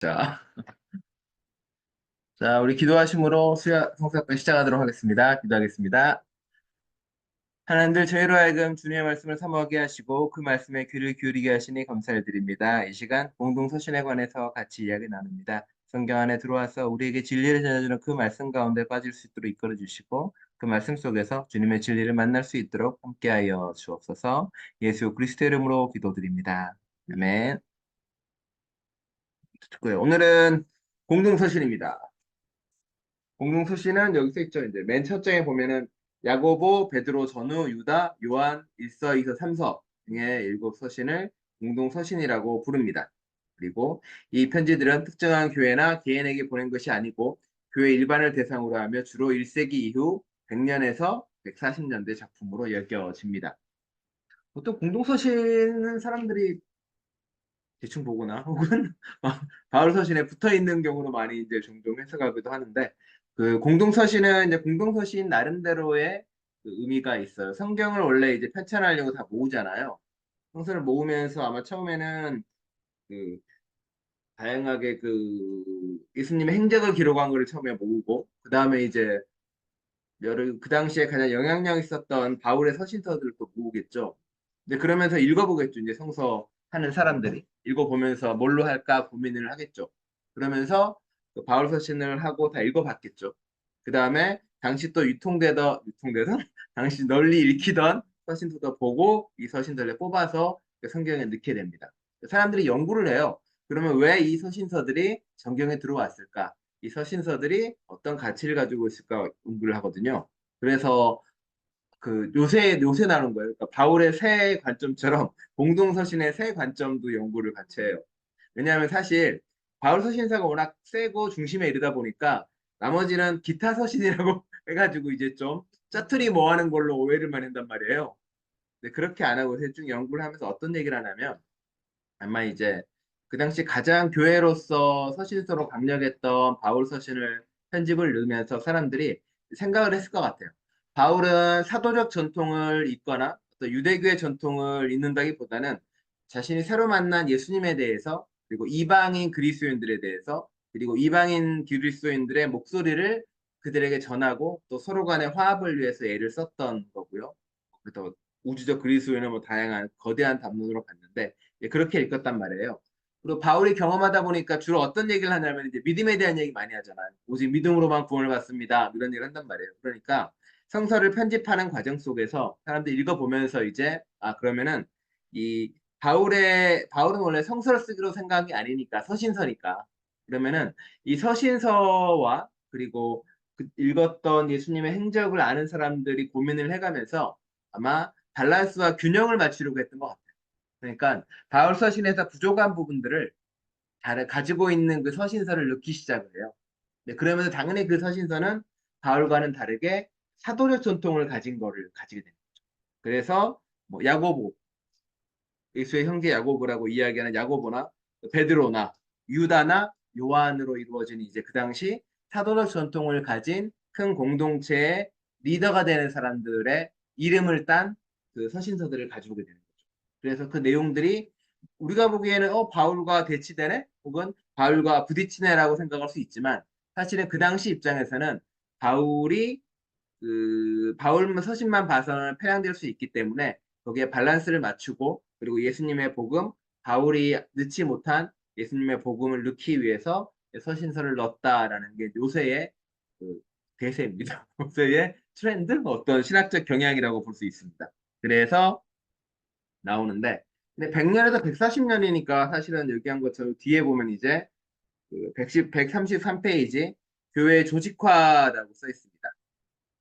자, 우리 기도하심으로 수야 성사권 시작하도록 하겠습니다. 기도하겠습니다. 하나님들 저희로 하여금 주님의 말씀을 사모하게 하시고 그 말씀에 귀를 기울이게 하시니 감사를 드립니다. 이 시간 공동 서신에 관해서 같이 이야기 나눕니다. 성경 안에 들어와서 우리에게 진리를 전해주는 그 말씀 가운데 빠질 수 있도록 이끌어 주시고 그 말씀 속에서 주님의 진리를 만날 수 있도록 함께하여 주옵소서. 예수 그리스도 이름으로 기도드립니다. 아멘. 듣고요. 오늘은 공동 서신입니다. 공동서신은 여기 써 있죠. 이제 맨 첫 장에 보면은 야고보, 베드로, 전후, 유다, 요한, 일서, 이서, 삼서 등의 일곱 서신을 공동서신이라고 부릅니다. 그리고 이 편지들은 특정한 교회나 개인에게 보낸 것이 아니고 교회 일반을 대상으로 하며 주로 1세기 이후 100년에서 140년대 작품으로 여겨집니다. 보통 공동서신은 사람들이 대충 보거나 혹은 바울 서신에 붙어 있는 경우로 많이 이제 종종 해석하기도 하는데 그 공동 서신은 이제 공동 서신 나름대로의 그 의미가 있어요. 성경을 원래 이제 편찬하려고 다 모으잖아요. 성서를 모으면서 아마 처음에는 그 다양하게 그 예수님의 행적을 기록한 거를 처음에 모으고 그 다음에 이제 여러 그 당시에 가장 영향력 있었던 바울의 서신서들을 또 모으겠죠. 근데 그러면서 읽어보겠죠. 이제 성서 하는 사람들이 읽어보면서 뭘로 할까 고민을 하겠죠. 그러면서 그 바울 서신을 하고 다 읽어봤겠죠. 그 다음에 당시 또 유통되던 당시 널리 읽히던 서신서도 보고 이 서신들을 뽑아서 그 성경에 넣게 됩니다. 사람들이 연구를 해요. 그러면 왜 이 서신서들이 성경에 들어왔을까? 이 서신서들이 어떤 가치를 가지고 있을까 연구를 하거든요. 그래서 그 요새 나눈 거예요. 그러니까 바울의 새 관점처럼 공동서신의 새 관점도 연구를 같이 해요. 왜냐하면 사실 바울 서신사가 워낙 세고 중심에 이르다 보니까 나머지는 기타 서신이라고 해가지고 이제 좀 짜투리 뭐 하는 걸로 오해를 많이 한단 말이에요. 근데 그렇게 안 하고 대충 연구를 하면서 어떤 얘기를 하냐면 아마 이제 그 당시 가장 교회로서 서신서로 강력했던 바울 서신을 편집을 넣으면서 사람들이 생각을 했을 것 같아요. 바울은 사도적 전통을 잇거나 또 유대교의 전통을 잇는다기보다는 자신이 새로 만난 예수님에 대해서 그리고 이방인 그리스도인들에 대해서 그리고 이방인 그리스도인들의 목소리를 그들에게 전하고 또 서로 간의 화합을 위해서 애를 썼던 거고요. 또 우주적 그리스도인은 뭐 다양한 거대한 담론으로 봤는데 예, 그렇게 읽었단 말이에요. 그리고 바울이 경험하다 보니까 주로 어떤 얘기를 하냐면 이제 믿음에 대한 얘기 많이 하잖아요. 오직 믿음으로만 구원을 받습니다. 이런 얘기를 한단 말이에요. 그러니까 성서를 편집하는 과정 속에서 사람들이 읽어보면서 이제 아 그러면은 이 바울은 원래 성서를 쓰기로 생각한 게 아니니까 서신서니까 그러면은 이 서신서와 그리고 그 읽었던 예수님의 행적을 아는 사람들이 고민을 해가면서 아마 밸런스와 균형을 맞추려고 했던 것 같아요. 그러니까 바울 서신에서 부족한 부분들을 잘 가지고 있는 그 서신서를 넣기 시작을 해요. 네, 그러면서 당연히 그 서신서는 바울과는 다르게 사도적 전통을 가진 거를 가지게 됩니다. 그래서 뭐 야고보, 예수의 형제 야고보라고 이야기하는 야고보나 베드로나 유다나 요한으로 이루어진 이제 그 당시 사도적 전통을 가진 큰 공동체의 리더가 되는 사람들의 이름을 딴 그 서신서들을 가지고 오게 되는 거죠. 그래서 그 내용들이 우리가 보기에는 바울과 대치되네 혹은 바울과 부딪히네라고 생각할 수 있지만 사실은 그 당시 입장에서는 바울이 그 바울 서신만 봐서는 편향될 수 있기 때문에 거기에 밸런스를 맞추고 그리고 예수님의 복음, 바울이 넣지 못한 예수님의 복음을 넣기 위해서 서신서를 넣었다라는 게 요새의 그 대세입니다. 요새의 트렌드, 어떤 신학적 경향이라고 볼 수 있습니다. 그래서 나오는데 근데 100년에서 140년이니까 사실은 얘기한 것처럼 뒤에 보면 이제 그 133페이지 교회 조직화라고 써 있습니다.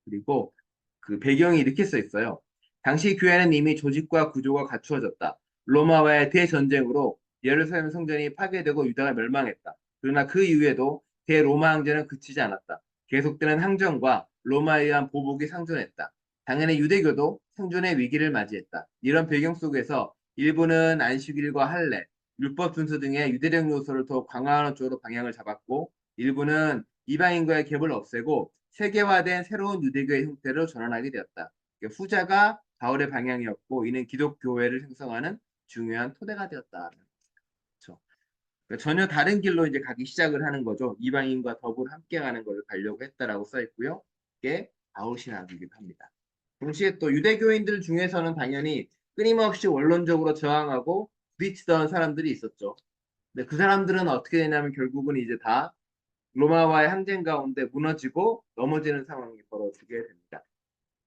그리고 그 배경이 이렇게 써 있어요. 당시 교회는 이미 조직과 구조가 갖추어졌다. 로마와의 대전쟁으로 예루살렘 성전이 파괴되고 유다가 멸망했다. 그러나 그 이후에도 대로마 항쟁은 그치지 않았다. 계속되는 항전과 로마에 의한 보복이 상존했다. 당연히 유대교도 생존의 위기를 맞이했다. 이런 배경 속에서 일부는 안식일과 할례, 율법 준수 등의 유대적 요소를 더 강화하는 쪽으로 방향을 잡았고 일부는 이방인과의 갭을 없애고 세계화된 새로운 유대교의 형태로 전환하게 되었다. 후자가 바울의 방향이었고 이는 기독교회를 형성하는 중요한 토대가 되었다. 그렇죠. 그러니까 전혀 다른 길로 이제 가기 시작을 하는 거죠. 이방인과 더불어 함께 가는 걸 가려고 했다라고 써 있고요. 이게 바울 신학이기도 합니다. 동시에 또 유대교인들 중에서는 당연히 끊임없이 원론적으로 저항하고 부딪히던 사람들이 있었죠. 근데 그 사람들은 어떻게 되냐면 결국은 이제 다 로마와의 항쟁 가운데 무너지고 넘어지는 상황이 벌어지게 됩니다.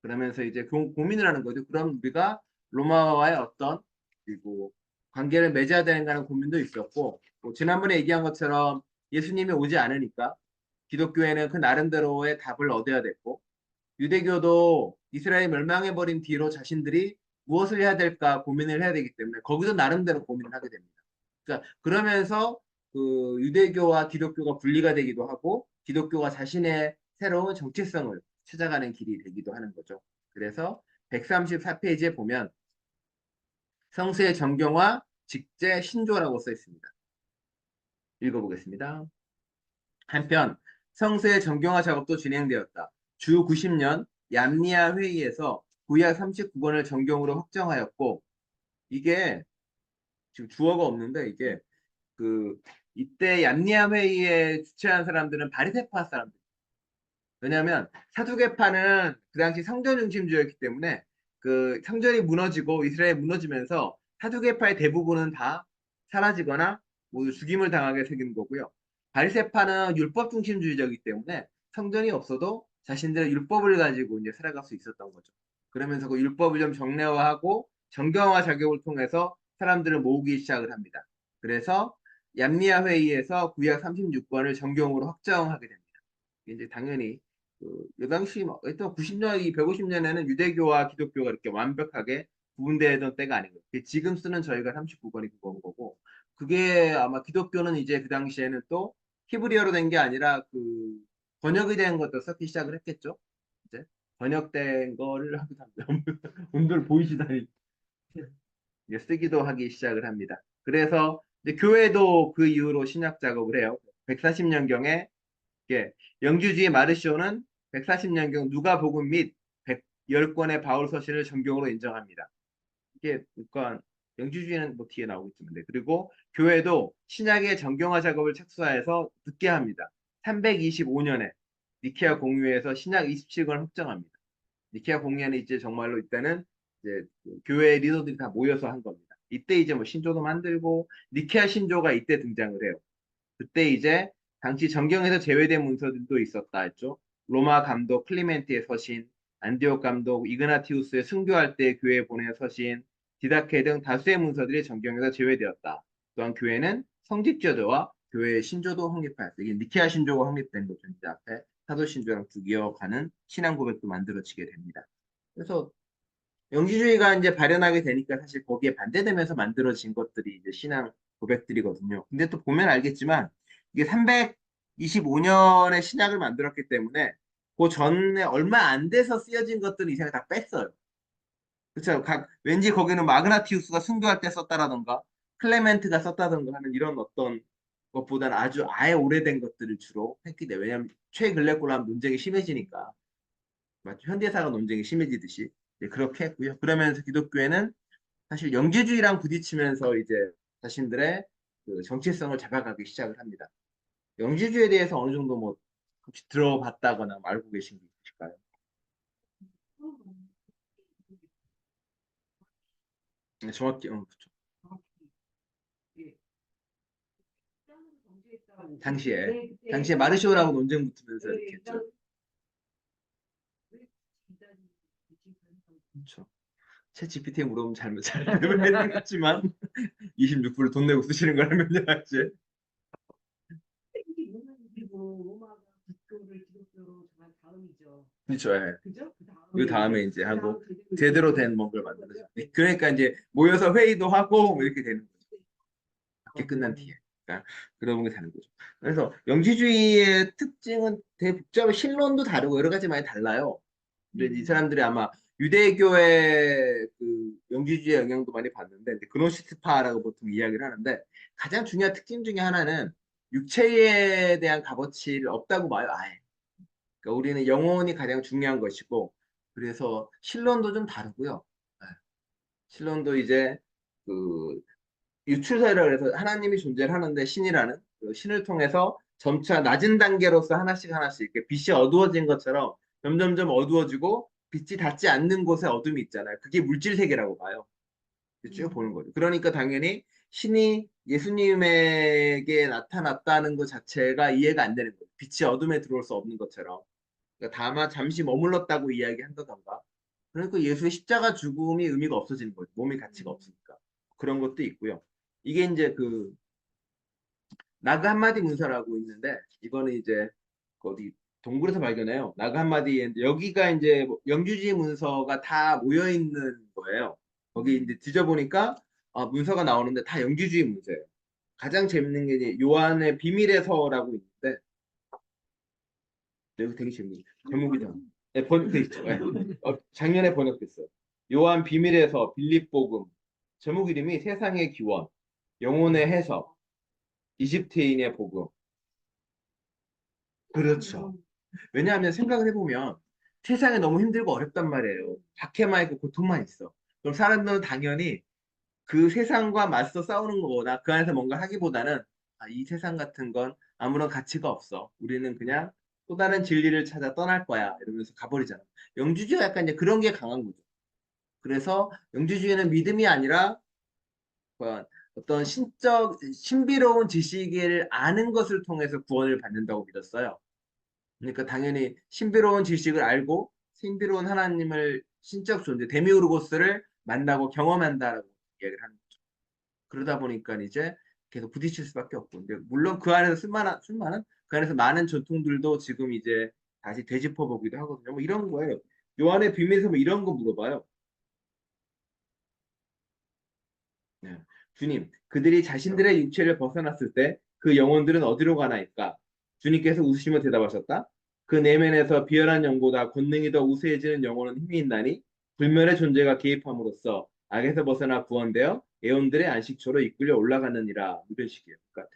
그러면서 이제 고민을 하는 거죠. 그럼 우리가 로마와의 어떤 그리고 관계를 맺어야 되는가는 고민도 있었고, 뭐 지난번에 얘기한 것처럼 예수님이 오지 않으니까 기독교회는 그 나름대로의 답을 얻어야 됐고, 유대교도 이스라엘 멸망해버린 뒤로 자신들이 무엇을 해야 될까 고민을 해야 되기 때문에 거기서 나름대로 고민을 하게 됩니다. 그러니까 그러면서 그 유대교와 기독교가 분리가 되기도 하고 기독교가 자신의 새로운 정체성을 찾아가는 길이 되기도 하는 거죠. 그래서 134페이지에 보면 성서의 정경화, 직제, 신조라고 써 있습니다. 읽어보겠습니다. 한편 성서의 정경화 작업도 진행되었다. 주 90년 얌니아 회의에서 구약 39권을 정경으로 확정하였고 이게 지금 주어가 없는데 이게 그 이때 얌니아 회의에 주최한 사람들은 바리새파 사람들. 왜냐하면 사두개파는 그 당시 성전 중심주의였기 때문에 그 성전이 무너지고 이스라엘이 무너지면서 사두개파의 대부분은 다 사라지거나 모두 죽임을 당하게 생긴 거고요. 바리새파는 율법 중심주의자이기 때문에 성전이 없어도 자신들의 율법을 가지고 이제 살아갈 수 있었던 거죠. 그러면서 그 율법을 좀 정례화하고 정경화 작업을 통해서 사람들을 모으기 시작을 합니다. 그래서 얌니아 회의에서 구약 36권을 정경으로 확정하게 됩니다. 이제 당연히 그 당시 하여튼 90년, 이 150년에는 유대교와 기독교가 이렇게 완벽하게 구분되던 때가 아니고요. 지금 쓰는 저희가 39권이 그건 거고 그게 아마 기독교는 이제 그 당시에는 또 히브리어로 된 게 아니라 그 번역이 된 것도 썼기 시작을 했겠죠. 이제 번역된 거를 하기도 합니다. 분들 보이시다니 이제 쓰기도 하기 시작을 합니다. 그래서 이제 교회도 그 이후로 신약 작업을 해요. 140년경에 영주주의 마르시오는 140년경 누가복음 및 110권의 바울 서신을 정경으로 인정합니다. 이게 그러니까 영주주의는 뭐 뒤에 나오겠지만 그리고 교회도 신약의 정경화 작업을 착수하여서 늦게 합니다. 325년에 니케아 공유에서 신약 27권을 확정합니다. 니케아 공유에는 이제 정말로 이때는 이제 그 교회 리더들이 다 모여서 한 겁니다. 이때 이제 뭐 신조도 만들고 니케아 신조가 이때 등장을 해요. 그때 이제 당시 정경에서 제외된 문서들도 있었다 했죠. 로마 감독 클리멘트의 서신, 안디옥 감독 이그나티우스의 순교할 때 교회에 보낸 서신, 디다케 등 다수의 문서들이 정경에서 제외되었다. 또한 교회는 성직자들과 교회의 신조도 확립하였다. 이게 니케아 신조가 확립된 거죠. 이제 앞에 사도 신조랑 쭉 이어가는 신앙 고백도 만들어지게 됩니다. 그래서 영지주의가 이제 발현하게 되니까 사실 거기에 반대되면서 만들어진 것들이 이제 신앙 고백들이거든요. 근데 또 보면 알겠지만 이게 325년에 신약을 만들었기 때문에 그 전에 얼마 안 돼서 쓰여진 것들은 이상하게 다 뺐어요. 그렇죠. 왠지 거기는 마그나티우스가 순교할 때 썼다라던가 클레멘트가 썼다던가 하는 이런 어떤 것보다는 아주 아예 오래된 것들을 주로 했기 때문에 왜냐하면 최근래 걸로 하면 논쟁이 심해지니까 맞죠? 현대사가 논쟁이 심해지듯이 그렇게 했고요. 그러면서 기독교회는 사실 영지주의랑 부딪히면서 이제 자신들의 그 정체성을 잡아가기 시작을 합니다. 영지주의에 대해서 어느 정도 뭐 혹시 들어봤다거나 알고 계신 게 있으실까요? 네, 정확히, 그렇죠. 당시에 마르시오라고 논쟁 붙으면서 이렇게 했죠. 그렇죠. 챗 GPT에 물어보면 잘 되겠지만 26불을 돈 내고 쓰시는 거라면 알지. 그렇죠. 예. 그 다음에 이제 하고 제대로 된 뭔가를 만들어서 그러니까 이제 모여서 회의도 하고 뭐 이렇게 되는 거죠. 학기 끝난 뒤에. 그러니까 그런 게 다른 거죠. 그래서 영지주의의 특징은 되게 복잡해. 신론도 다르고 여러 가지 많이 달라요. 근데 이 사람들이 아마 유대교의 그 영지주의 영향도 많이 받는데 이제 그노시스파라고 보통 이야기를 하는데 가장 중요한 특징 중에 하나는 육체에 대한 값어치를 없다고 봐요. 아예. 그러니까 우리는 영혼이 가장 중요한 것이고 그래서 신론도 좀 다르고요. 네. 신론도 이제 그 유출사이라 그래서 하나님이 존재를 하는데 신이라는 그 신을 통해서 점차 낮은 단계로서 하나씩 하나씩 이렇게 빛이 어두워진 것처럼 점점점 어두워지고 빛이 닿지 않는 곳에 어둠이 있잖아요. 그게 물질 세계라고 봐요. 쭉 보는 거죠. 그러니까 당연히 신이 예수님에게 나타났다는 것 자체가 이해가 안 되는 거예요. 빛이 어둠에 들어올 수 없는 것처럼. 그러니까 다만 잠시 머물렀다고 이야기한다던가. 그러니까 예수의 십자가 죽음이 의미가 없어지는 거죠. 몸의 가치가 없으니까. 그런 것도 있고요. 이게 이제 그 나그 한마디 문서라고 있는데 이거는 이제 그 어디 동굴에서 발견해요. 나그 한마디 여기가 이제 뭐 영주지 문서가 다 모여 있는 거예요. 거기 이제 뒤져보니까 문서가 나오는데 다 영주주의 문서예요. 가장 재밌는 게 이제 요한의 비밀의 서라고 있는데 여기 되게 재밌는 제목이다. 네, 번역돼 있죠. 네. 작년에 번역됐어요. 요한 비밀의 서, 빌립보금. 제목 이름이 세상의 기원, 영혼의 해석, 이집트인의 복음. 그렇죠. 왜냐하면 생각을 해보면 세상에 너무 힘들고 어렵단 말이에요. 박해만 있고 고통만 있어. 그럼 사람들은 당연히 그 세상과 맞서 싸우는 것보다 그 안에서 뭔가 하기보다는 이 세상 같은 건 아무런 가치가 없어. 우리는 그냥 또 다른 진리를 찾아 떠날 거야. 이러면서 가버리잖아. 영주주의가 약간 이제 그런 게 강한 거죠. 그래서 영주주의는 믿음이 아니라 어떤 신적, 신비로운 지식을 아는 것을 통해서 구원을 받는다고 믿었어요. 그러니까 당연히 신비로운 지식을 알고 신비로운 하나님을 신적 존재 데미우르고스를 만나고 경험한다라고 얘기를 하는 거죠. 그러다 보니까 이제 계속 부딪힐 수밖에 없고 근데 물론 그 안에서 쓸만한 그 안에서 많은 전통들도 지금 이제 다시 되짚어 보기도 하거든요. 뭐 이런 거예요. 요한의 비밀에서 뭐 이런 거 물어봐요. 네. 주님, 그들이 자신들의 육체를 벗어났을 때 그 영혼들은 어디로 가나이까? 주님께서 웃으시며 대답하셨다. 그 내면에서 비열한 영보다 권능이 더 우세해지는 영혼은 힘이 있나니 불멸의 존재가 개입함으로써 악에서 벗어나 구원되어 애혼들의 안식처로 이끌려 올라가느니라. 이런 식이에요. 그러니까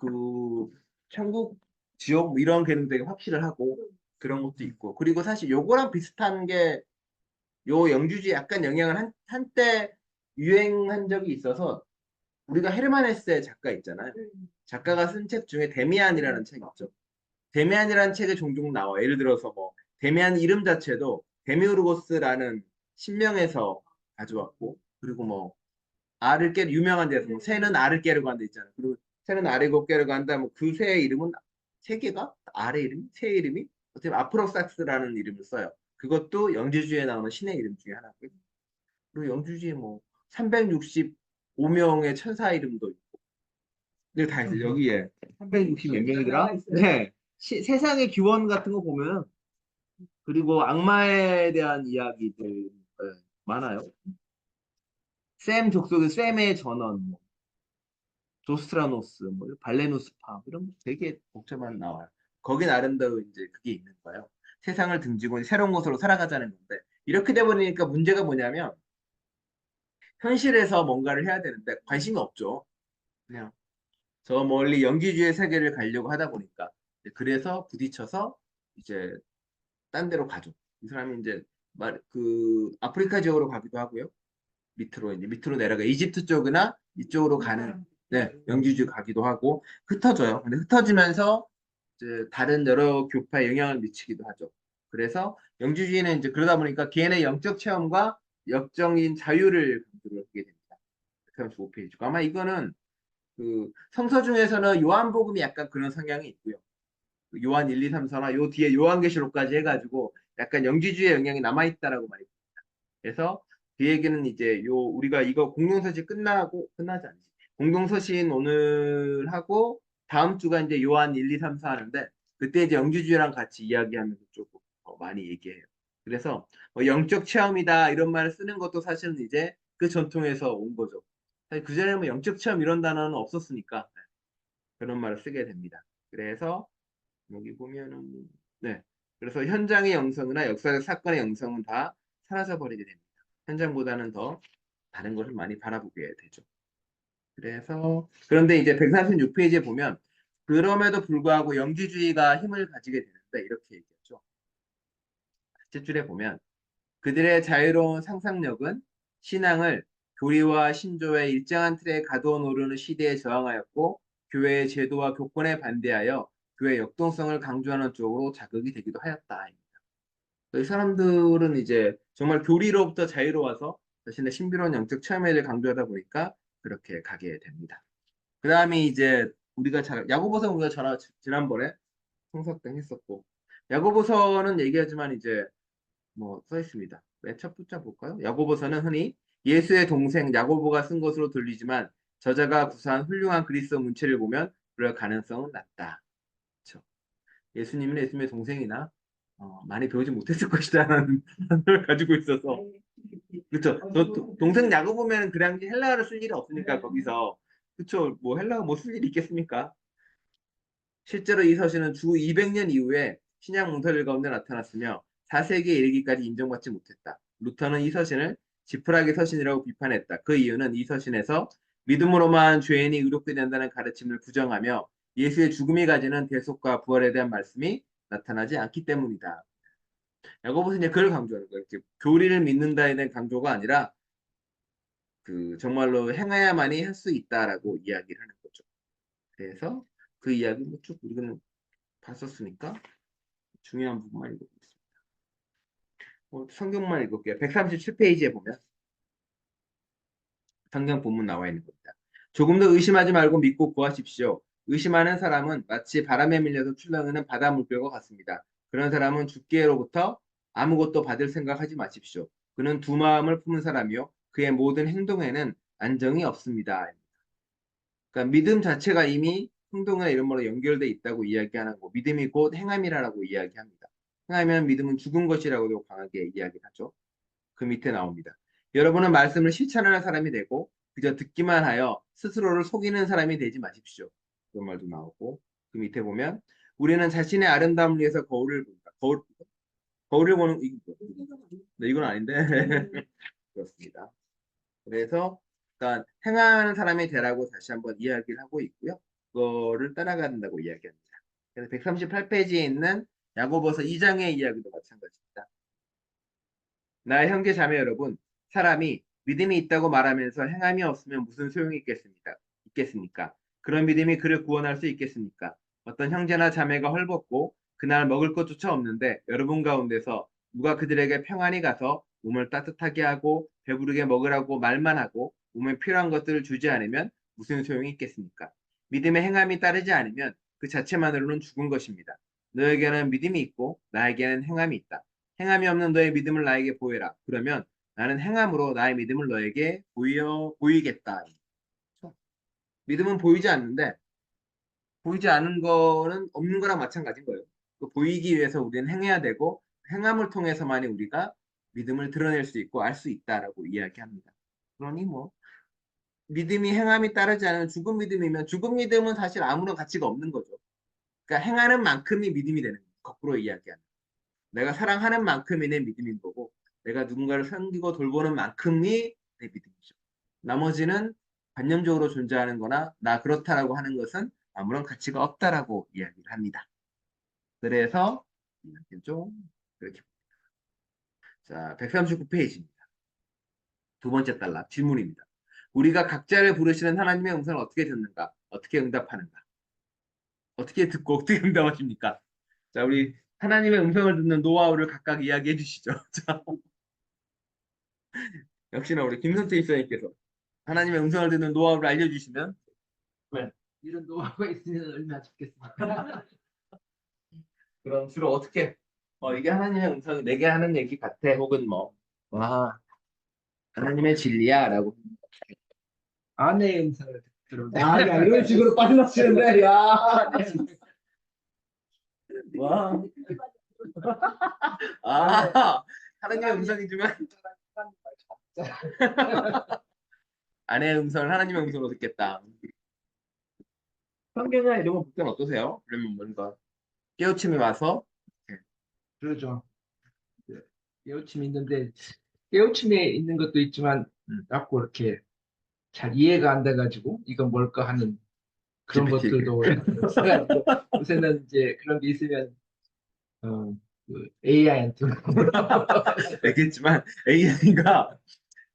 그 천국, 지옥 뭐 이런 개념 되게 확실을 하고 그런 것도 있고 그리고 사실 요거랑 비슷한 게 요 영주주의 약간 영향을 한때 유행한 적이 있어서 우리가 헤르만 헤세 작가 있잖아요. 작가가 쓴 책 중에 데미안이라는 책이 있죠. 데미안이라는 책에 종종 나와. 예를 들어서 뭐 데미안 이름 자체도 데미우르고스라는 신명에서 가져왔고 그리고 뭐 알을 깨 유명한 데서 뭐 새는 알을 깨려고 한다 있잖아요. 그리고 새는 알을 깨려고 한다. 뭐 그 새의 이름은 세 개가 알의 이름, 새 이름이 어떻게 아프로삭스라는 이름을 써요. 그것도 영주주에 나오는 신의 이름 중에 하나고요. 그리고 영주주에 뭐 365명의 천사 이름도 있고 이거 다 있어요. 여기에 360 몇 명이더라? 네. 세상의 기원 같은 거 보면 그리고 악마에 대한 이야기들 많아요. 샘 족속의 샘의 전원, 뭐, 조스트라노스, 뭐 발레누스파 이런 거 되게 복잡한 나와요. 거기 나름대로 이제 그게 있는 거예요. 세상을 등지고 새로운 곳으로 살아가자는 건데 이렇게 돼 버리니까 문제가 뭐냐면 현실에서 뭔가를 해야 되는데 관심이 없죠. 그냥 저 멀리 영지주의 세계를 가려고 하다 보니까 그래서 부딪혀서 이제 딴 데로 가죠. 이 사람이 이제 그 아프리카 지역으로 가기도 하고요. 밑으로 내려가 이집트 쪽이나 이쪽으로 가는 네, 영지주의 가기도 하고 흩어져요. 근데 흩어지면서 이제 다른 여러 교파에 영향을 미치기도 하죠. 그래서 영지주의는 이제 그러다 보니까 개인의 영적 체험과 역정인 자유를 강조를 하게 됩니다. 35페이지. 아마 이거는 그 성서 중에서는 요한복음이 약간 그런 성향이 있고요. 그 요한 1, 2, 3, 4나 요 뒤에 요한계시록까지 해가지고 약간 영지주의 영향이 남아있다라고 말입니다. 그래서 그 얘기는 이제 요 우리가 이거 공동서신 끝나고 끝나지 않지. 공동서신 오늘 하고 다음 주가 이제 요한 1, 2, 3, 4 하는데 그때 이제 영지주의랑 같이 이야기하면서 조금 많이 얘기해요. 그래서 뭐 영적 체험이다 이런 말을 쓰는 것도 사실은 이제 그 전통에서 온 거죠. 사실 그전에 뭐 영적 체험 이런 단어는 없었으니까 그런 말을 쓰게 됩니다. 그래서 여기 보면은 네. 그래서 현장의 영성이나 역사적 사건의 영성은 다 사라져 버리게 됩니다. 현장보다는 더 다른 것을 많이 바라보게 되죠. 그래서 그런데 이제 136페이지에 보면 그럼에도 불구하고 영지주의가 힘을 가지게 되는데 이렇게 얘기하죠. 첫째 줄에 보면 그들의 자유로운 상상력은 신앙을 교리와 신조의 일정한 틀에 가두어 놓으려는 시대에 저항하였고 교회의 제도와 교권에 반대하여 교회의 역동성을 강조하는 쪽으로 자극이 되기도 하였다. 이 사람들은 이제 정말 교리로부터 자유로워서 자신의 신비로운 영적 체험을 강조하다 보니까 그렇게 가게 됩니다. 그 다음에 이제 야고보서는 우리가 지난번에 성서 때 했었고, 야고보서는 얘기하지만 이제 뭐 써 있습니다. 맨 첫 부터 볼까요? 야고보서는 흔히 예수의 동생 야고보가 쓴 것으로 들리지만 저자가 구사한 훌륭한 그리스어 문체를 보면 그럴 가능성은 낮다. 그렇죠? 예수님의 동생이나 많이 배우지 못했을 것이다라는 생각을 가지고 있어서 그렇죠. 동생 야고 보면 그냥 헬라어를 쓸 일이 없으니까 거기서 그렇죠. 뭐 헬라어 뭐 쓸 일이 있겠습니까? 실제로 이 서신은 주 200년 이후에 신약 문서들 가운데 나타났으며 4세기에 이르기까지 인정받지 못했다. 루터는 이 서신을 지푸라기 서신이라고 비판했다. 그 이유는 이 서신에서 믿음으로만 죄인이 의롭게 된다는 가르침을 부정하며 예수의 죽음이 가지는 대속과 부활에 대한 말씀이 나타나지 않기 때문이다. 야고보서는 이제 그걸 강조하는 거예요. 교리를 믿는다에 대한 강조가 아니라 그 정말로 행해야만이 할 수 있다라고 이야기를 하는 거죠. 그래서 그 이야기 쭉 우리는 봤었으니까 중요한 부분만 읽어보겠습니다. 성경만 읽을게요. 137페이지에 보면 성경 본문 나와 있는 겁니다. 조금 더 의심하지 말고 믿고 구하십시오. 의심하는 사람은 마치 바람에 밀려서 출렁이는 바다 물결과 같습니다. 그런 사람은 주께로부터 아무것도 받을 생각하지 마십시오. 그는 두 마음을 품은 사람이요. 그의 모든 행동에는 안정이 없습니다. 그러니까 믿음 자체가 이미 행동이나 이런 거로 연결돼 있다고 이야기하는 거. 믿음이 곧 행함이라고 이야기합니다. 행하면 믿음은 죽은 것이라고도 강하게 이야기하죠. 그 밑에 나옵니다. 여러분은 말씀을 실천하는 사람이 되고 그저 듣기만 하여 스스로를 속이는 사람이 되지 마십시오. 그런 말도 나오고 그 밑에 보면 우리는 자신의 아름다움을 위해서 거울을 본다. 거울을 보는 네, 이건 아닌데 그렇습니다. 그래서 일단 행하는 사람이 되라고 다시 한번 이야기를 하고 있고요. 그거를 따라간다고 이야기합니다. 그래서 138페이지에 있는 야고보서 2장의 이야기도 마찬가지입니다. 나의 형제 자매 여러분, 사람이 믿음이 있다고 말하면서 행함이 없으면 무슨 소용이 있겠습니까? 그런 믿음이 그를 구원할 수 있겠습니까? 어떤 형제나 자매가 헐벗고 그날 먹을 것조차 없는데 여러분 가운데서 누가 그들에게 평안히 가서 몸을 따뜻하게 하고 배부르게 먹으라고 말만 하고 몸에 필요한 것들을 주지 않으면 무슨 소용이 있겠습니까? 믿음의 행함이 따르지 않으면 그 자체만으로는 죽은 것입니다. 너에게는 믿음이 있고 나에게는 행함이 있다. 행함이 없는 너의 믿음을 나에게 보여라. 그러면 나는 행함으로 나의 믿음을 너에게 보이겠다. 믿음은 보이지 않는데 보이지 않은 거는 없는 거랑 마찬가지인 거예요. 보이기 위해서 우리는 행해야 되고 행함을 통해서만이 우리가 믿음을 드러낼 수 있고 알 수 있다라고 이야기합니다. 그러니 뭐 믿음이 행함이 따르지 않으면 죽은 믿음이면 죽은 믿음은 사실 아무런 가치가 없는 거죠. 그러니까 행하는 만큼이 믿음이 되는 거예요. 거꾸로 이야기하는. 내가 사랑하는 만큼이 내 믿음인 거고 내가 누군가를 섬기고 돌보는 만큼이 내 믿음이죠. 나머지는 관념적으로 존재하는 거나 나 그렇다라고 하는 것은 아무런 가치가 없다라고 이야기를 합니다. 그래서 이렇게 좀 그렇게 자 139페이지입니다. 두 번째 달라 질문입니다. 우리가 각자를 부르시는 하나님의 음성을 어떻게 듣는가? 어떻게 응답하는가? 어떻게 듣고 어떻게 응답하십니까? 자 우리 하나님의 음성을 듣는 노하우를 각각 이야기해 주시죠. 자, 역시나 우리 김선태 입사님께서 하나님의 음성을 듣는 노하우를 알려주시면 네. 이런 노하우가 있으면 얼마나 좋겠습니까? 그럼 주로 어떻게 이게 하나님의 음성이 내게 하는 얘기 같아 혹은 뭐 와 하나님의 진리야 라고 아내의 음성을 들으면 야 이런 식으로 빠져나치는데 야 와. 하나님의 음성이지만 아내의 음성을 하나님의 음성으로 듣겠다. 성경이나 이런 거 볼 때는 어떠세요? 그러면 뭔가 깨우침이 와서 그러죠. 깨우침이 있는데 깨우침에 있는 것도 있지만 자꾸 이렇게 잘 이해가 안 돼가지고 이건 뭘까 하는 그런 GPT 것들도 있어가지고 요새는 이제 그런 게 있으면 AI한테 알겠지만 AI가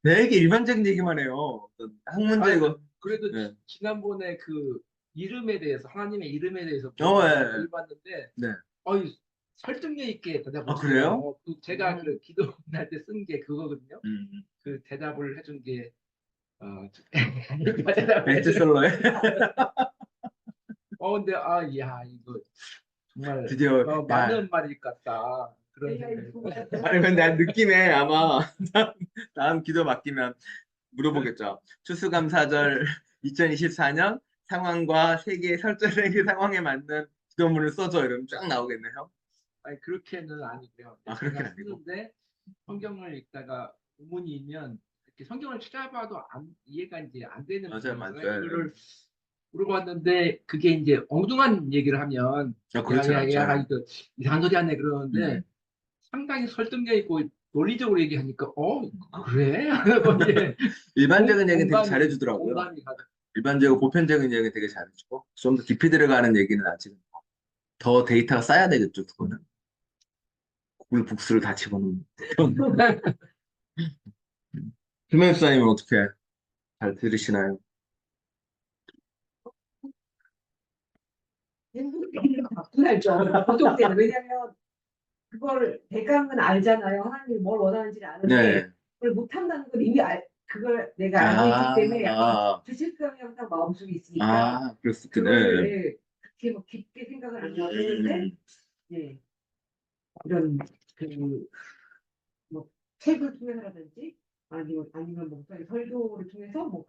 되게 일반적인 얘기만 해요. 어떤 아니, 학문적이고. 그래도 네. 지난번에 그 이름에 대해서, 하나님의 이름에 대해서 예. 물어봤는데, 네. 어이, 설득력 있게 대답을 아, 그래요? 했어요. 제가 그 기도할 때 쓴 게 그거거든요. 음. 그 대답을 해준 게, 대답을 해준, 베스트셀러에 근데, 야, 이거 정말, 드디어, 야, 맞는 말일 것 같다. 그런 생각이. 아니, 근데 난 느낌에 아마 다음 기도 맡기면 물어보겠죠. 추수감사절 2024년 상황과 세계의 설정의 상황에 맞는 기도문을 써줘. 이러면 쫙 나오겠네요. 아니, 그렇게는 아니고요. 아, 제가 그렇게는 아니고. 쓰는데 성경을 읽다가 의문이면 이렇게 성경을 찾아봐도 이해가 이제 안 되는 맞아요, 부분이 있어요. 맞아요. 이거를 물어봤는데 그게 이제 엉뚱한 얘기를 하면 아, 그렇진 야야야 않죠. 이거 이상한 소리 하네 그러는데 음. 상당히 설득력 있고 논리적으로 얘기하니까 그래? 하고 이제 일반적인 얘기는 되게 공감이 잘해주더라고요. 공감이 가죠. 일반적이고 보편적인 얘기는 되게 잘해주고, 좀 더 깊이 들어가는 얘기는 아직 더 데이터가 쌓여야 되겠죠, 그거는. 구글 북스를 다 집어넣는. 김현수 사님은 어떻게 잘 들으시나요? 바꾼 알죠. 보통 때는 왜냐면 그걸 대강은 알잖아요. 하나님이 뭘 원하는지를 아는데 네. 그걸 못한다는 걸 이미 그걸 내가 알고 있기 아, 때문에 약간 아, 죄책감이 항상 마음속에 있으니까 그럴 수 있겠네. 그거를 그렇게 뭐 깊게 생각을 안 하는데 예, 이런 그 뭐 책을 통해서라든지 아니면 목사의 설교를 통해서 뭐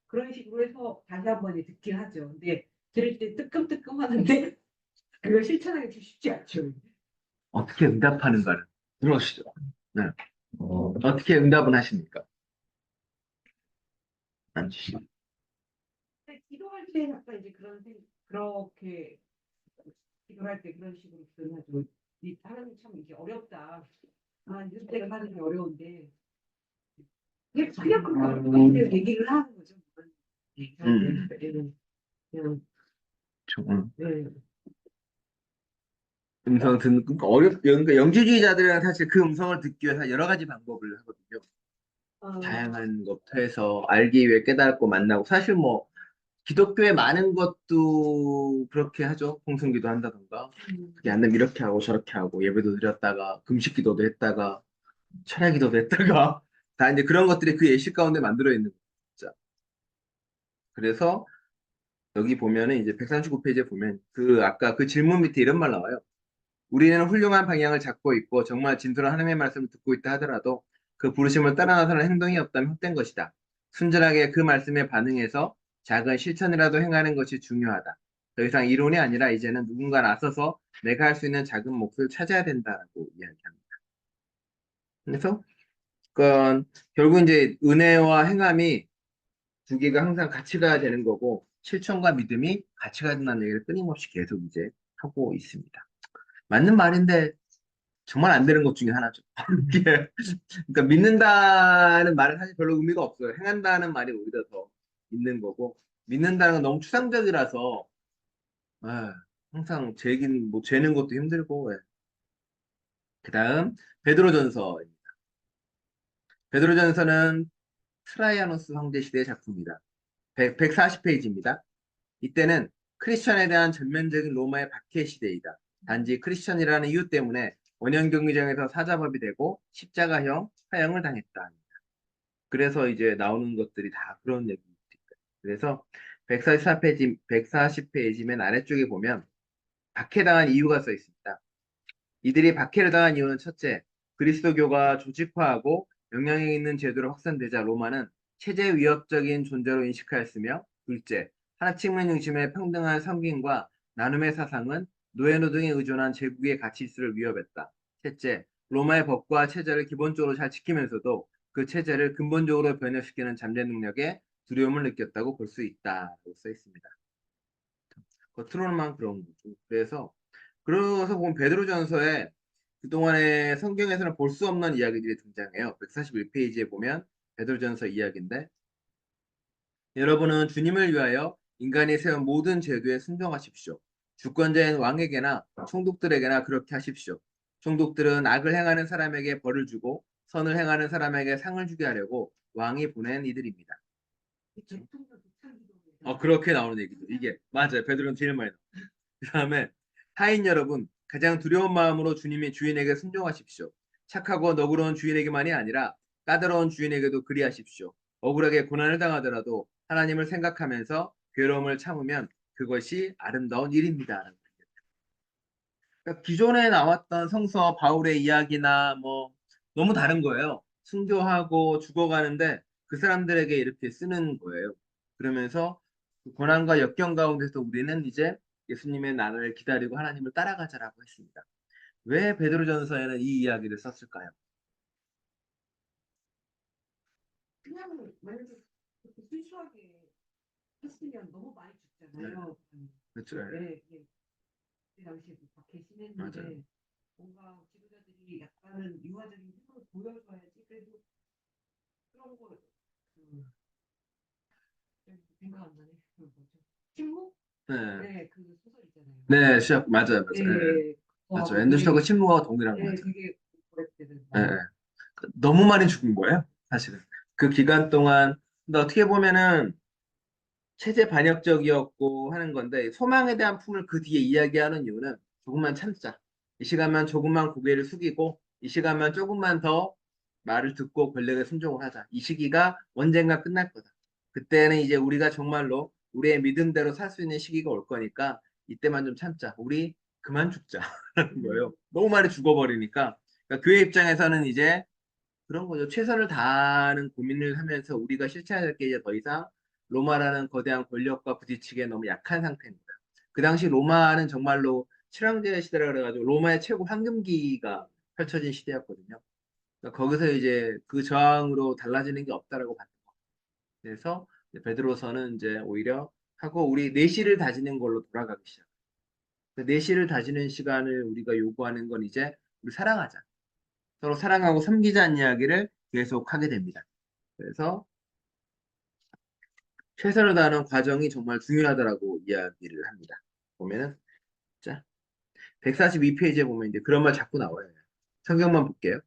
그런 식으로 해서 다시 한번 이제 듣긴 하죠. 근데 들을 때 뜨끔뜨끔 하는데 그걸 실천하기 좀 쉽지 않죠. 어떻게 응답하는가를 들어보시죠. 네. 어떻게 응답은 하십니까? 남주씨. 근데 기도할 때 약간 이제 그렇게 기도할 때 그런 식으로 기도하죠. 이 하나님 참 이게 어렵다. 이럴 때가 하나님이 어려운데 그냥 그냥 얘기를 하는 거죠. 음, 그냥 좀, 네. 음성 듣는, 그러니까 영지주의자들은 사실 그 음성을 듣기 위해서 여러 가지 방법을 하거든요. 어, 다양한 것부터 해서 알기 위해 깨닫고 만나고, 사실 뭐, 기독교에 많은 것도 그렇게 하죠. 홍성기도 한다던가. 그게 안 되면 이렇게 하고 저렇게 하고, 예배도 드렸다가, 금식 기도도 했다가, 철야 기도도 했다가, 다 이제 그런 것들이 그 예시 가운데 만들어 있는 거죠. 그래서 여기 보면은 이제 139페이지에 보면 그 아까 그 질문 밑에 이런 말 나와요. 우리는 훌륭한 방향을 잡고 있고 정말 진솔한 하나님의 말씀을 듣고 있다 하더라도 그 부르심을 따라 나서는 행동이 없다면 헛된 것이다. 순전하게 그 말씀에 반응해서 작은 실천이라도 행하는 것이 중요하다. 더 이상 이론이 아니라 이제는 누군가 나서서 내가 할 수 있는 작은 몫을 찾아야 된다라고 이야기합니다. 그래서 결국 이제 은혜와 행함이 두 개가 항상 같이 가야 되는 거고 실천과 믿음이 같이 가야 된다는 얘기를 끊임없이 계속 이제 하고 있습니다. 맞는 말인데 정말 안 되는 것 중에 하나죠. 이게 그러니까 믿는다는 말은 사실 별로 의미가 없어요. 행한다는 말이 오히려 더 있는 거고 믿는다는 건 너무 추상적이라서 에, 항상 죄긴 뭐 죄는 것도 힘들고 그다음 베드로전서입니다. 베드로전서는 트라이아노스 황제 시대의 작품입니다. 140페이지입니다. 이때는 크리스천에 대한 전면적인 로마의 박해 시대이다. 단지 크리스천이라는 이유 때문에 원형 경기장에서 사자법이 되고 십자가형 사형을 당했다. 그래서 이제 나오는 것들이 다 그런 얘기입니다. 그래서 144페이지, 140페이지 맨 아래쪽에 보면 박해당한 이유가 써 있습니다. 이들이 박해를 당한 이유는 첫째, 그리스도교가 조직화하고 영향력 있는 제도로 확산되자 로마는 체제 위협적인 존재로 인식하였으며, 둘째, 하나님의 중심의 평등한 섬김과 나눔의 사상은 노예노동에 의존한 제국의 가치를 위협했다. 셋째, 로마의 법과 체제를 기본적으로 잘 지키면서도 그 체제를 근본적으로 변혁시키는 잠재 능력에 두려움을 느꼈다고 볼 수 있다고 써 있습니다. 겉으로만 그런 거죠. 그래서 보면 베드로전서에 그동안에 성경에서는 볼 수 없는 이야기들이 등장해요. 141페이지에 보면 베드로전서 이야기인데 여러분은 주님을 위하여 인간이 세운 모든 제도에 순종하십시오. 주권자인 왕에게나 총독들에게나 그렇게 하십시오. 총독들은 악을 행하는 사람에게 벌을 주고 선을 행하는 사람에게 상을 주게 하려고 왕이 보낸 이들입니다. 전통적인 창기도 그렇게 나오는 얘기죠. 이게 맞아요. 베드로는 제일 많이 나와요. 그 다음에 하인 여러분, 가장 두려운 마음으로 주님의 주인에게 순종하십시오. 착하고 너그러운 주인에게만이 아니라 까다로운 주인에게도 그리하십시오. 억울하게 고난을 당하더라도 하나님을 생각하면서 괴로움을 참으면 그것이 아름다운 일입니다. 그러니까 기존에 나왔던 성서 바울의 이야기나 뭐 너무 다른 거예요. 순교하고 죽어가는데 그 사람들에게 이렇게 쓰는 거예요. 그러면서 그 고난과 역경 가운데서 우리는 이제 예수님의 나라를 기다리고 하나님을 따라가자라고 했습니다. 왜 베드로전서에는 이 이야기를 썼을까요? 그냥 만약에 그렇게 순수하게 했으면 너무 많이 죽잖아요. 그렇죠. 네, 그 당시에 맞아요. 계시했는데 뭔가 지도자들이 약간은 유화적인 힘을 보여줘야지. 그래도 그런 거 생각 안 나네. 그 뭐죠? 침묵? 네, 네, 그 소설 있잖아요. 네, 시작 맞아요, 맞아요. 네, 네, 맞아요. 그거하고 엔더스터그 되게 침묵하고 동일한 거 네, 같아요. 되게 그랬거든요. 네, 네. 너무 많이 죽은 거예요, 사실은. 그 기간 동안. 근데 어떻게 보면은 체제 반역적이었고 하는 건데 소망에 대한 품을 그 뒤에 이야기하는 이유는 조금만 참자. 이 시간만 조금만 고개를 숙이고 이 시간만 조금만 더 말을 듣고 권력에 순종을 하자. 이 시기가 언젠가 끝날 거다. 그때는 이제 우리가 정말로 우리의 믿음대로 살 수 있는 시기가 올 거니까 이때만 좀 참자. 우리 그만 죽자. 라는 거예요. 너무 많이 죽어버리니까. 그러니까 교회 입장에서는 이제 그런 거죠. 최선을 다하는 고민을 하면서 우리가 실천해야 될 게 이제 더 이상 로마라는 거대한 권력과 부딪히기에 너무 약한 상태입니다. 그 당시 로마는 정말로 칠왕제 시대라 그래가지고 로마의 최고 황금기가 펼쳐진 시대였거든요. 그러니까 거기서 이제 그 저항으로 달라지는 게 없다라고 봤던 거예요. 그래서 이제 베드로서는 이제 오히려 하고 우리 내실을 다지는 걸로 돌아가기 시작. 내실을 다지는 시간을 우리가 요구하는 건 이제 우리 사랑하자. 서로 사랑하고 섬기자는 이야기를 계속 하게 됩니다. 그래서 최선을 다하는 과정이 정말 중요하다라고 이야기를 합니다. 보면은 자 142페이지에 보면 이제 그런 말 자꾸 나와요. 성경만 볼게요.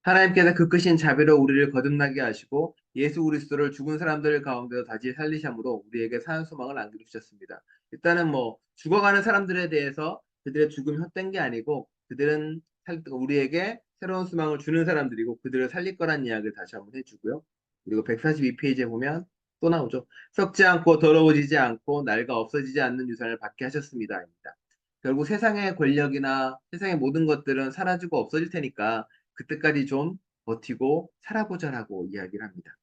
하나님께서 그 크신 자비로 우리를 거듭나게 하시고 예수 그리스도를 죽은 사람들 가운데서 다시 살리심으로 우리에게 사는 소망을 안겨주셨습니다. 일단은 뭐 죽어가는 사람들에 대해서 그들의 죽음이 헛된 게 아니고 그들은 우리에게 새로운 소망을 주는 사람들이고 그들을 살릴 거란 이야기를 다시 한번 해주고요. 그리고 142페이지에 보면 또 나오죠. 썩지 않고 더러워지지 않고 낡아 없어지지 않는 유산을 받게 하셨습니다. 입니다. 결국 세상의 권력이나 세상의 모든 것들은 사라지고 없어질 테니까 그때까지 좀 버티고 살아보자라고 이야기를 합니다.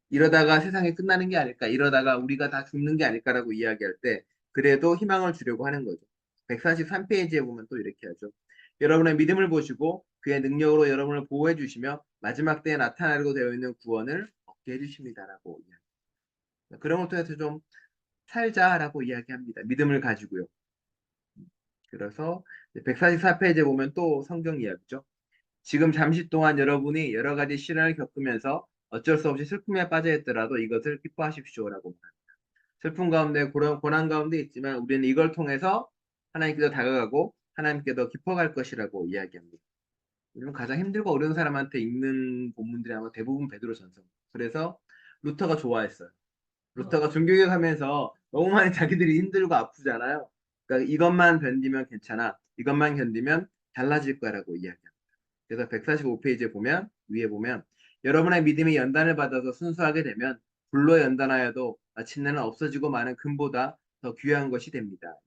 이러다가 세상이 끝나는 게 아닐까, 이러다가 우리가 다 죽는 게 아닐까라고 이야기할 때 그래도 희망을 주려고 하는 거죠. 143페이지에 보면 또 이렇게 하죠. 여러분의 믿음을 보시고 그의 능력으로 여러분을 보호해 주시며 마지막 때에 나타나려고 되어 있는 구원을 얻게 해주십니다라고 이야기합니다. 그런 걸 통해서 좀 살자라고 이야기합니다. 믿음을 가지고요. 그래서 144페이지에 보면 또 성경 이야기죠. 지금 잠시 동안 여러분이 여러 가지 시련을 겪으면서 어쩔 수 없이 슬픔에 빠져 있더라도 이것을 기뻐하십시오라고 말합니다. 슬픔 가운데 고난 가운데 있지만 우리는 이걸 통해서 하나님께서 다가가고 하나님께서 깊어갈 것이라고 이야기합니다. 요즘 가장 힘들고 어려운 사람한테 읽는 본문들이 아마 대부분 베드로전서. 그래서 루터가 좋아했어요. 루터가 종교개혁하면서 너무 많이 자기들이 힘들고 아프잖아요. 그러니까 이것만 견디면 괜찮아. 이것만 견디면 달라질 거라고 이야기합니다. 그래서 145페이지에 보면 위에 보면 여러분의 믿음이 연단을 받아서 순수하게 되면 불로 연단하여도 마침내는 없어지고 마는 금보다 더 귀한 것이 됩니다.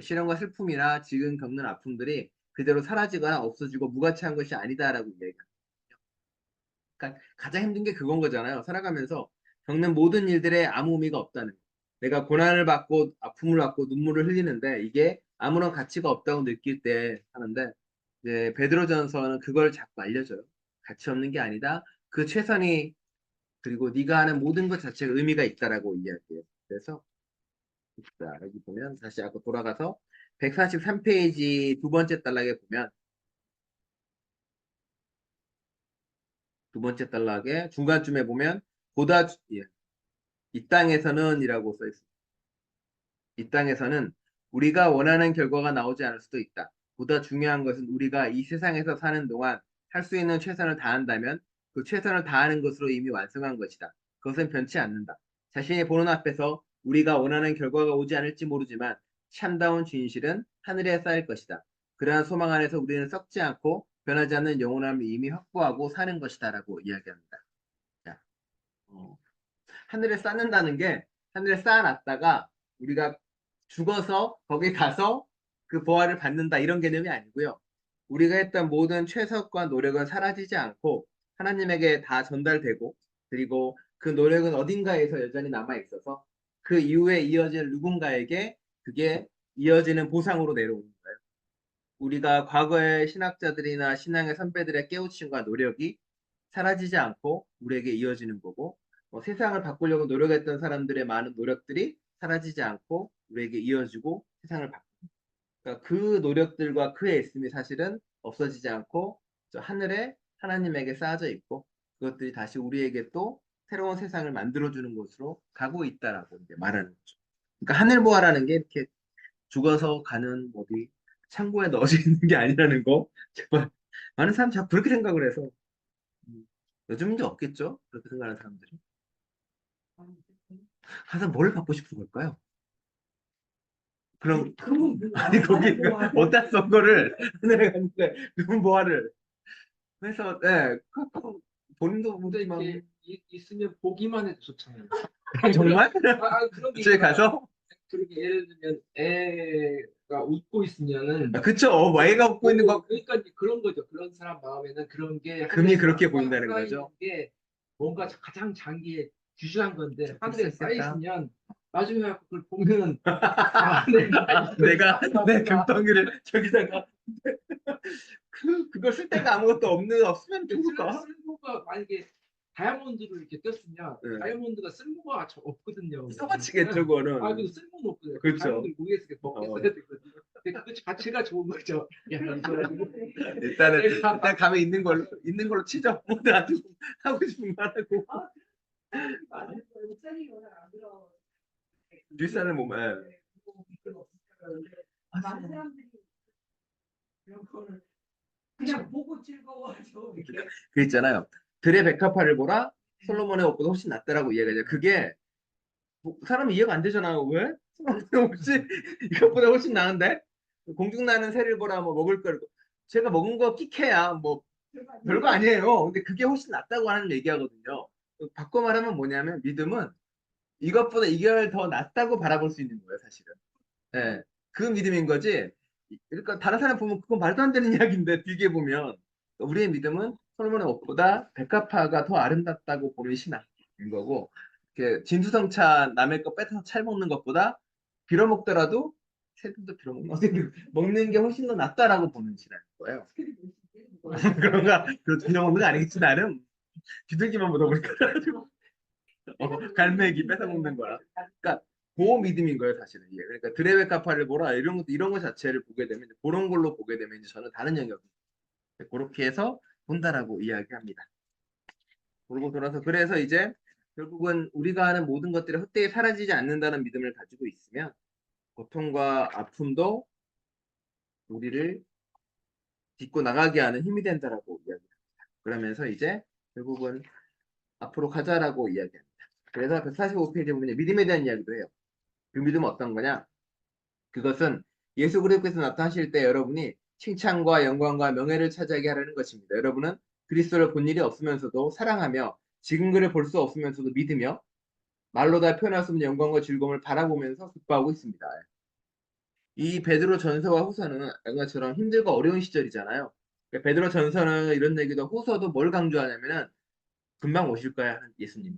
시련과 슬픔이나 지금 겪는 아픔들이 그대로 사라지거나 없어지고 무가치한 것이 아니다라고 이야기합니다. 그러니까 가장 힘든 게 그건 거잖아요. 살아가면서 겪는 모든 일들에 아무 의미가 없다는 거. 내가 고난을 받고 아픔을 받고 눈물을 흘리는데 이게 아무런 가치가 없다고 느낄 때 하는데 이제 베드로전서는 그걸 자꾸 알려줘요. 가치 없는 게 아니다. 그 최선이 그리고 네가 하는 모든 것 자체가 의미가 있다라고 이야기해요. 그래서 자, 여기 보면 다시 아까 돌아가서 143페이지 두 번째 단락에 보면 두 번째 단락에 중간쯤에 보면 보다 예, 이 땅에서는 이라고 써 있습니다. 이 땅에서는 우리가 원하는 결과가 나오지 않을 수도 있다. 보다 중요한 것은 우리가 이 세상에서 사는 동안 할 수 있는 최선을 다한다면 그 최선을 다하는 것으로 이미 완성한 것이다. 그것은 변치 않는다. 자신의 보는 앞에서 우리가 원하는 결과가 오지 않을지 모르지만 참다운 진실은 하늘에 쌓일 것이다. 그러한 소망 안에서 우리는 썩지 않고 변하지 않는 영원함을 이미 확보하고 사는 것이다라고 이야기합니다. 자, 어, 하늘에 쌓는다는 게 하늘에 쌓아놨다가 우리가 죽어서 거기 가서 그 보화를 받는다 이런 개념이 아니고요. 우리가 했던 모든 최선과 노력은 사라지지 않고 하나님에게 다 전달되고 그리고 그 노력은 어딘가에서 여전히 남아 있어서 그 이후에 이어질 누군가에게 그게 이어지는 보상으로 내려오는 거예요. 우리가 과거의 신학자들이나 신앙의 선배들의 깨우침과 노력이 사라지지 않고 우리에게 이어지는 거고 세상을 바꾸려고 노력했던 사람들의 많은 노력들이 사라지지 않고 우리에게 이어지고 세상을 바꾸는 그러니까 그 노력들과 그 애씀이 사실은 없어지지 않고 저 하늘에 하나님에게 쌓아져 있고 그것들이 다시 우리에게 또 새로운 세상을 만들어주는 곳으로 가고 있다라고 이제 말하는 거죠. 그러니까 하늘보화라는 게 이렇게 죽어서 가는 어디 창고에 넣어져 있는 게 아니라는 거 정말 많은 사람이 자꾸 그렇게 생각을 해서 요즘 이제 없겠죠? 그렇게 생각하는 사람들이. 항상 뭘 받고 싶은 걸까요? 그럼 그러면 아니 거기 뭐 어디다 쏜 거를 하늘에 갔는데 그분 뭐하를 그래서 본인도 근데 모르지만 이렇게 있으면 보기만 해도 좋잖아요. 정말 그런 게 집에 있잖아요. 가서 그렇게 예를 들면 애가 웃고 있으면은 그쵸 애가 웃고 있는 거 그러니까 이제 그런 거죠. 그런 사람 마음에는 그런 게 금이 하늘에 그렇게 쌓여 보인다는 있는 거죠. 게 뭔가 가장 장기에 귀중한 건데 그럴 하늘에 수 쌓여 있겠다. 있으면 나중에 가서 그걸 보면 내가 내가 내 받았구나. 금덩이를 저기다가 그걸 쓸 데가 아무것도 없으면 죽을까? 쓸모가 만약에 다이아몬드를 이렇게 꼈으면 네. 다이아몬드가 쓸모가 없거든요. 써마치겠죠 그거는. 그거 쓸모는 없거든요. 그렇죠. 다이아몬드를 모르겠으니까 먹게 써야 되거든요. 근데 그 자체가 좋은 거죠. 야, 일단 감에 있는 걸로 치죠. 나도 하고 싶은 거 하고 목사님이 워낙 안 들어. 뒷산을 못 많은 사람들이 그런 거를 그냥 보고 즐거워하죠. 이렇게. 그 있잖아요. 들의 백합화를 보라 솔로몬의 옷보다 훨씬 낫다라고 이야기하죠. 그게 사람이 이해가 안 되잖아요. 왜? 솔로몬의 옷이 이것보다 훨씬 나은데? 공중나는 새를 보라 뭐 먹을 걸 제가 먹은 거 끽해야 뭐 별거 아니에요. 근데 그게 훨씬 낫다고 하는 얘기하거든요. 바꿔 말하면 뭐냐면 믿음은 이것보다 이게 더 낫다고 바라볼 수 있는 거예요, 사실은. 예, 그 믿음인 거지. 그러니까 다른 사람 보면 그건 말도 안 되는 이야기인데 뒤에 보면 우리의 믿음은 솔로몬의 옷보다 백합화가 더 아름답다고 보는 신앙인 거고 이렇게 진수성찬 남의 거 뺏어서 찰먹는 것보다 빌어먹더라도 새들도 빌어먹는 먹는 게 훨씬 더 낫다라고 보는 신앙인 거예요. 그런가? 그 빌어먹는 거 아니겠지 나름 비둘기만 묻어보니까 갈매기 뺏어먹는 거야. 그러니까 그 믿음인 거예요, 사실은. 이게. 그러니까 드레베카파를 보라 이런 거 자체를 보게 되면 그런 걸로 보게 되면 이제 저는 다른 영역이 그렇게 해서 본다라고 이야기합니다. 그러고 돌아서 그래서 이제 결국은 우리가 하는 모든 것들이 헛되이 사라지지 않는다는 믿음을 가지고 있으면 고통과 아픔도 우리를 딛고 나가게 하는 힘이 된다라고 이야기합니다. 그러면서 이제 결국은 앞으로 가자라고 이야기합니다. 그래서 145페이지에 보면 믿음에 대한 이야기도 해요. 그 믿음은 어떤 거냐? 그것은 예수 그리스도께서 나타나실 때 여러분이 칭찬과 영광과 명예를 차지하게 하려는 것입니다. 여러분은 그리스도를 본 일이 없으면서도 사랑하며 지금 그를 볼 수 없으면서도 믿으며 말로 다 표현할 수 없는 영광과 즐거움을 바라보면서 기뻐하고 있습니다. 이 베드로 전서와 후서는 것처럼 힘들고 어려운 시절이잖아요. 그러니까 베드로 전서는 이런 얘기도 후서도 뭘 강조하냐면은 금방 오실 거야 예수님.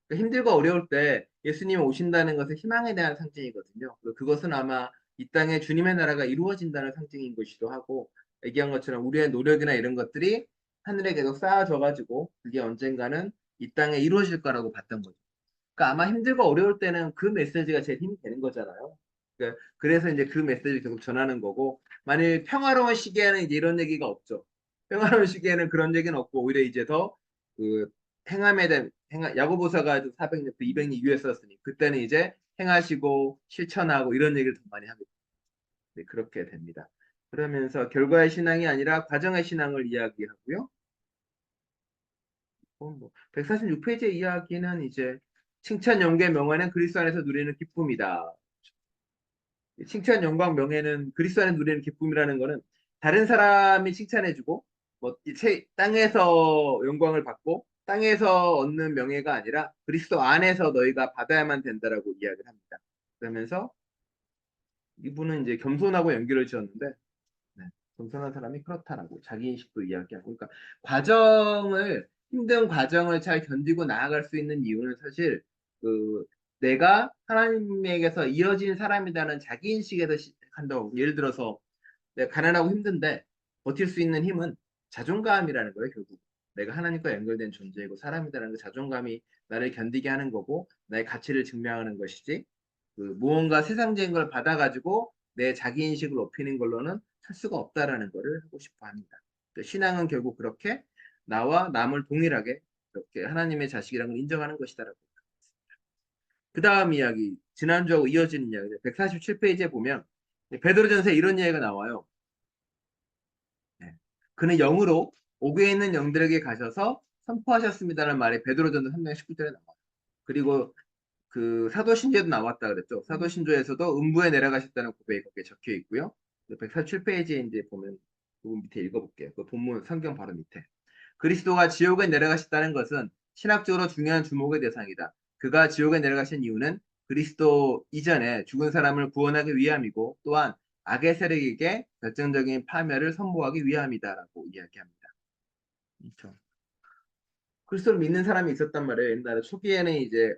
그러니까 힘들고 어려울 때 예수님이 오신다는 것은 희망에 대한 상징이거든요. 그것은 아마 이 땅에 주님의 나라가 이루어진다는 상징인 것이기도 하고 얘기한 것처럼 우리의 노력이나 이런 것들이 하늘에 계속 쌓아져 가지고 그게 언젠가는 이 땅에 이루어질 거라고 봤던 거죠. 그러니까 아마 힘들고 어려울 때는 그 메시지가 제일 힘이 되는 거잖아요. 그러니까 그래서 이제 그 메시지를 계속 전하는 거고 만일 평화로운 시기에는 이제 이런 얘기가 없죠. 평화로운 시기에는 그런 얘기는 없고 오히려 이제 더그 행함에 대한 야고보서가 400년, 200년 이후에 썼으니 그때는 이제 행하시고 실천하고 이런 얘기를 더 많이 합니다. 네, 그렇게 됩니다. 그러면서 결과의 신앙이 아니라 과정의 신앙을 이야기하고요. 뭐 146페이지 이야기는 이제 칭찬, 영광, 명예는 그리스도 안에서 누리는 기쁨이다. 칭찬, 영광, 명예는 그리스도 안에 누리는 기쁨이라는 거는 다른 사람이 칭찬해주고 땅에서 영광을 받고 땅에서 얻는 명예가 아니라 그리스도 안에서 너희가 받아야만 된다라고 이야기를 합니다. 그러면서 이분은 이제 겸손하고 연결을 지었는데 네, 겸손한 사람이 그렇다라고 자기 인식도 이야기하고 그러니까 힘든 과정을 잘 견디고 나아갈 수 있는 이유는 사실 그 내가 하나님에게서 이어진 사람이라는 자기 인식에서 시작한다고 예를 들어서 내가 가난하고 힘든데 버틸 수 있는 힘은 자존감이라는 거예요 결국 내가 하나님과 연결된 존재이고 사람이라는 그 자존감이 나를 견디게 하는 거고 나의 가치를 증명하는 것이지 그 무언가 세상적인 걸 받아가지고 내 자기 인식을 높이는 걸로는 할 수가 없다라는 것을 하고 싶어 합니다. 그 신앙은 결국 그렇게 나와 남을 동일하게 이렇게 하나님의 자식이라는 걸 인정하는 것이다라고. 그 다음 이야기, 지난주하고 이어지는 이야기, 147페이지에 보면 베드로전서에 이런 이야기가 나와요. 네. 그는 영으로 옥에 있는 영들에게 가셔서 선포하셨습니다라는 말이 베드로전서 3장 19절에 나와요. 그리고 그 사도신조에도 나왔다 그랬죠. 사도신조에서도 음부에 내려가셨다는 고백이 거기에 적혀 있고요. 147페이지에 이제 보면 그 밑에 읽어볼게요. 그 본문 성경 바로 밑에. 그리스도가 지옥에 내려가셨다는 것은 신학적으로 중요한 주목의 대상이다. 그가 지옥에 내려가신 이유는 그리스도 이전에 죽은 사람을 구원하기 위함이고 또한 악의 세력에게 결정적인 파멸을 선포하기 위함이다라고 이야기합니다. 그렇죠. 그리스도를 믿는 사람이 있었단 말이에요. 옛날에 초기에는 이제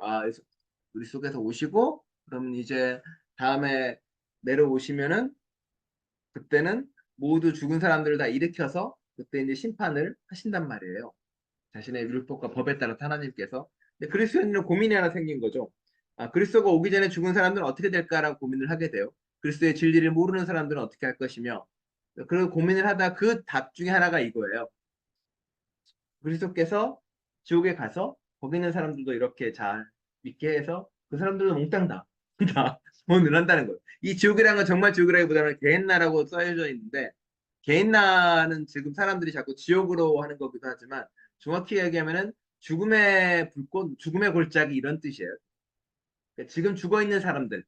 그리스도께서 오시고 그럼 이제 다음에 내려오시면은 그때는 모두 죽은 사람들을 다 일으켜서 그때 이제 심판을 하신단 말이에요. 자신의 율법과 법에 따라 하나님께서. 근데 그리스도인은 고민이 하나 생긴 거죠. 그리스도가 오기 전에 죽은 사람들은 어떻게 될까라고 고민을 하게 돼요. 그리스도의 진리를 모르는 사람들은 어떻게 할 것이며 그런 고민을 하다 그 답 중에 하나가 이거예요. 그리스도께서 지옥에 가서 거기 있는 사람들도 이렇게 잘 믿게 해서 그 사람들도 몽땅 다 구원을 한다는 거예요. 이 지옥이라는 건 정말 지옥이라기보다는 게헨나라고 써져 있는데 게헨나는 지금 사람들이 자꾸 지옥으로 하는 거기도 하지만 정확히 얘기하면은 죽음의 불꽃, 죽음의 골짜기 이런 뜻이에요. 그러니까 지금 죽어 있는 사람들,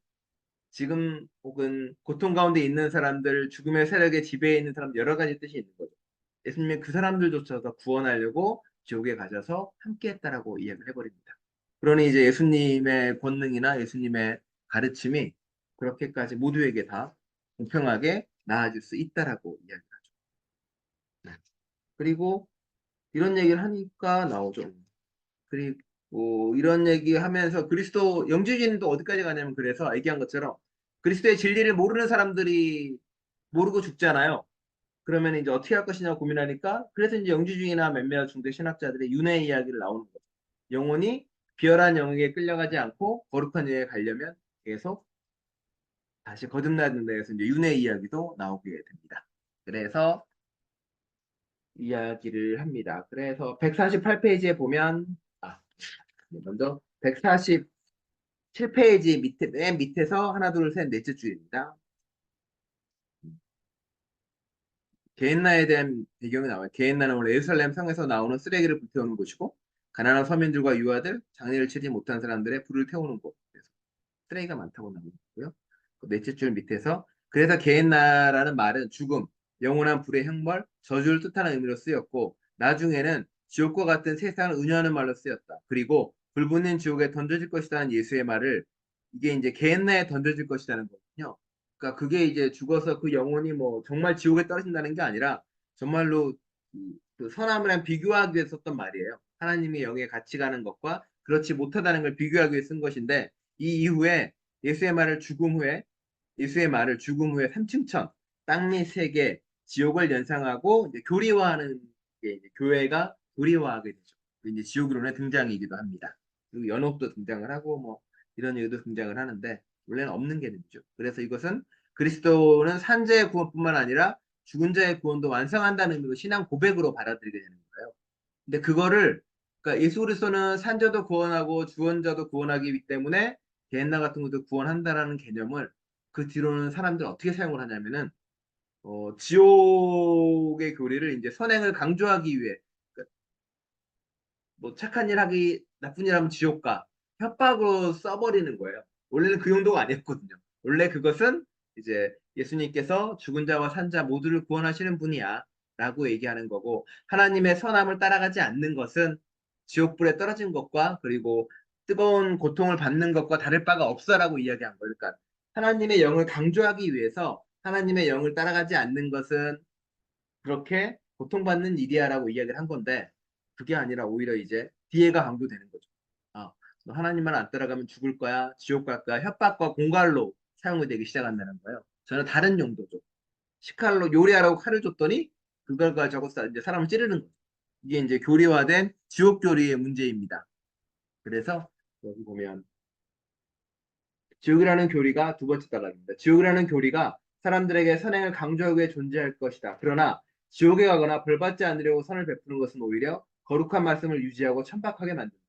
지금 혹은 고통 가운데 있는 사람들, 죽음의 세력에 지배해 있는 사람들 여러 가지 뜻이 있는 거죠. 예수님은 그 사람들조차도 구원하려고 지옥에 가셔서 함께했다라고 이야기를 해버립니다. 그러니 이제 예수님의 권능이나 예수님의 가르침이 그렇게까지 모두에게 다 공평하게 나아질 수 있다라고 이야기하죠. 네. 그리고 이런 얘기를 하니까 나오죠. 그리고 이런 얘기하면서 그리스도 영주주의는 또 어디까지 가냐면 그래서 얘기한 것처럼 그리스도의 진리를 모르는 사람들이 모르고 죽잖아요. 그러면 이제 어떻게 할 것이냐 고민하니까 그래서 이제 영주주의나 몇몇 중대 신학자들의 윤회 이야기를 나오는 거죠. 영혼이 비열한 영에게 끌려가지 않고 거룩한 영에 가려면 계속 다시 거듭나야 된다 해서 이제 윤회 이야기도 나오게 됩니다. 그래서 이야기를 합니다. 그래서 148페이지에 보면 먼저 147페이지 밑에 맨 밑에서 하나 둘 셋 넷째 줄입니다. 게헨나에 대한 배경이 나와요. 게헨나는 원래 예루살렘 성에서 나오는 쓰레기를 불태우는 곳이고 가난한 서민들과 유아들, 장례를 치르지 못한 사람들의 불을 태우는 곳. 그래서 쓰레기가 많다고 나오는 거고요. 그 넷째 줄 밑에서 그래서 게헨나라는 말은 죽음, 영원한 불의 형벌, 저주를 뜻하는 의미로 쓰였고 나중에는 지옥과 같은 세상을 은유하는 말로 쓰였다. 그리고 불붙는 지옥에 던져질 것이라는 예수의 말을 이게 이제 게헨나에 던져질 것이라는 거거든요. 그러니까 그게 이제 죽어서 그 영혼이 뭐 정말 지옥에 떨어진다는 게 아니라 정말로 그 선함이랑 비교하기 위해 썼던 말이에요. 하나님의 영에 같이 가는 것과 그렇지 못하다는 걸 비교하기 위해 쓴 것인데 이 이후에 예수의 말을 죽음 후에 삼층천 땅 및 세계 지옥을 연상하고 이제 교리화하는 게 이제 교회가 교리화하게 되죠. 이제 지옥으로는 등장이기도 합니다. 그리고 연옥도 등장을 하고 뭐 이런 얘기도 등장을 하는데 원래는 없는 개념이죠. 그래서 이것은 그리스도는 산자의 구원뿐만 아니라 죽은 자의 구원도 완성한다는 의미로 신앙 고백으로 받아들이게 되는 거예요. 근데 그거를 그러니까 예수 그리스도는 산자도 구원하고 주원자도 구원하기 때문에 게hen나 같은 것도 구원한다라는 개념을 그 뒤로는 사람들 어떻게 사용을 하냐면은 지옥의 교리를 이제 선행을 강조하기 위해 그러니까 뭐 착한 일 하기, 나쁜 일 하면 지옥 가. 협박으로 써버리는 거예요. 원래는 그 용도가 아니었거든요. 원래 그것은 이제 예수님께서 죽은 자와 산 자 모두를 구원하시는 분이야. 라고 얘기하는 거고, 하나님의 선함을 따라가지 않는 것은 지옥불에 떨어진 것과 그리고 뜨거운 고통을 받는 것과 다를 바가 없어라고 이야기한 거예요. 그러니까 하나님의 영을 강조하기 위해서 하나님의 영을 따라가지 않는 것은 그렇게 고통받는 일이야라고 이야기를 한 건데, 그게 아니라 오히려 이제 뒤에가 강조되는 거죠. 아, 너 하나님만 안 따라가면 죽을 거야, 지옥 갈 거야, 협박과 공갈로 사용이 되기 시작한다는 거예요. 저는 다른 용도죠. 식칼로 요리하라고 칼을 줬더니 그걸 가지고 이제 사람을 찌르는 거죠. 이게 이제 교리화된 지옥 교리의 문제입니다. 그래서 여기 보면 지옥이라는 교리가 두 번째 단락입니다. 지옥이라는 교리가 사람들에게 선행을 강조하기 위해 존재할 것이다. 그러나 지옥에 가거나 벌받지 않으려고 선을 베푸는 것은 오히려 거룩한 말씀을 유지하고 천박하게 만든다.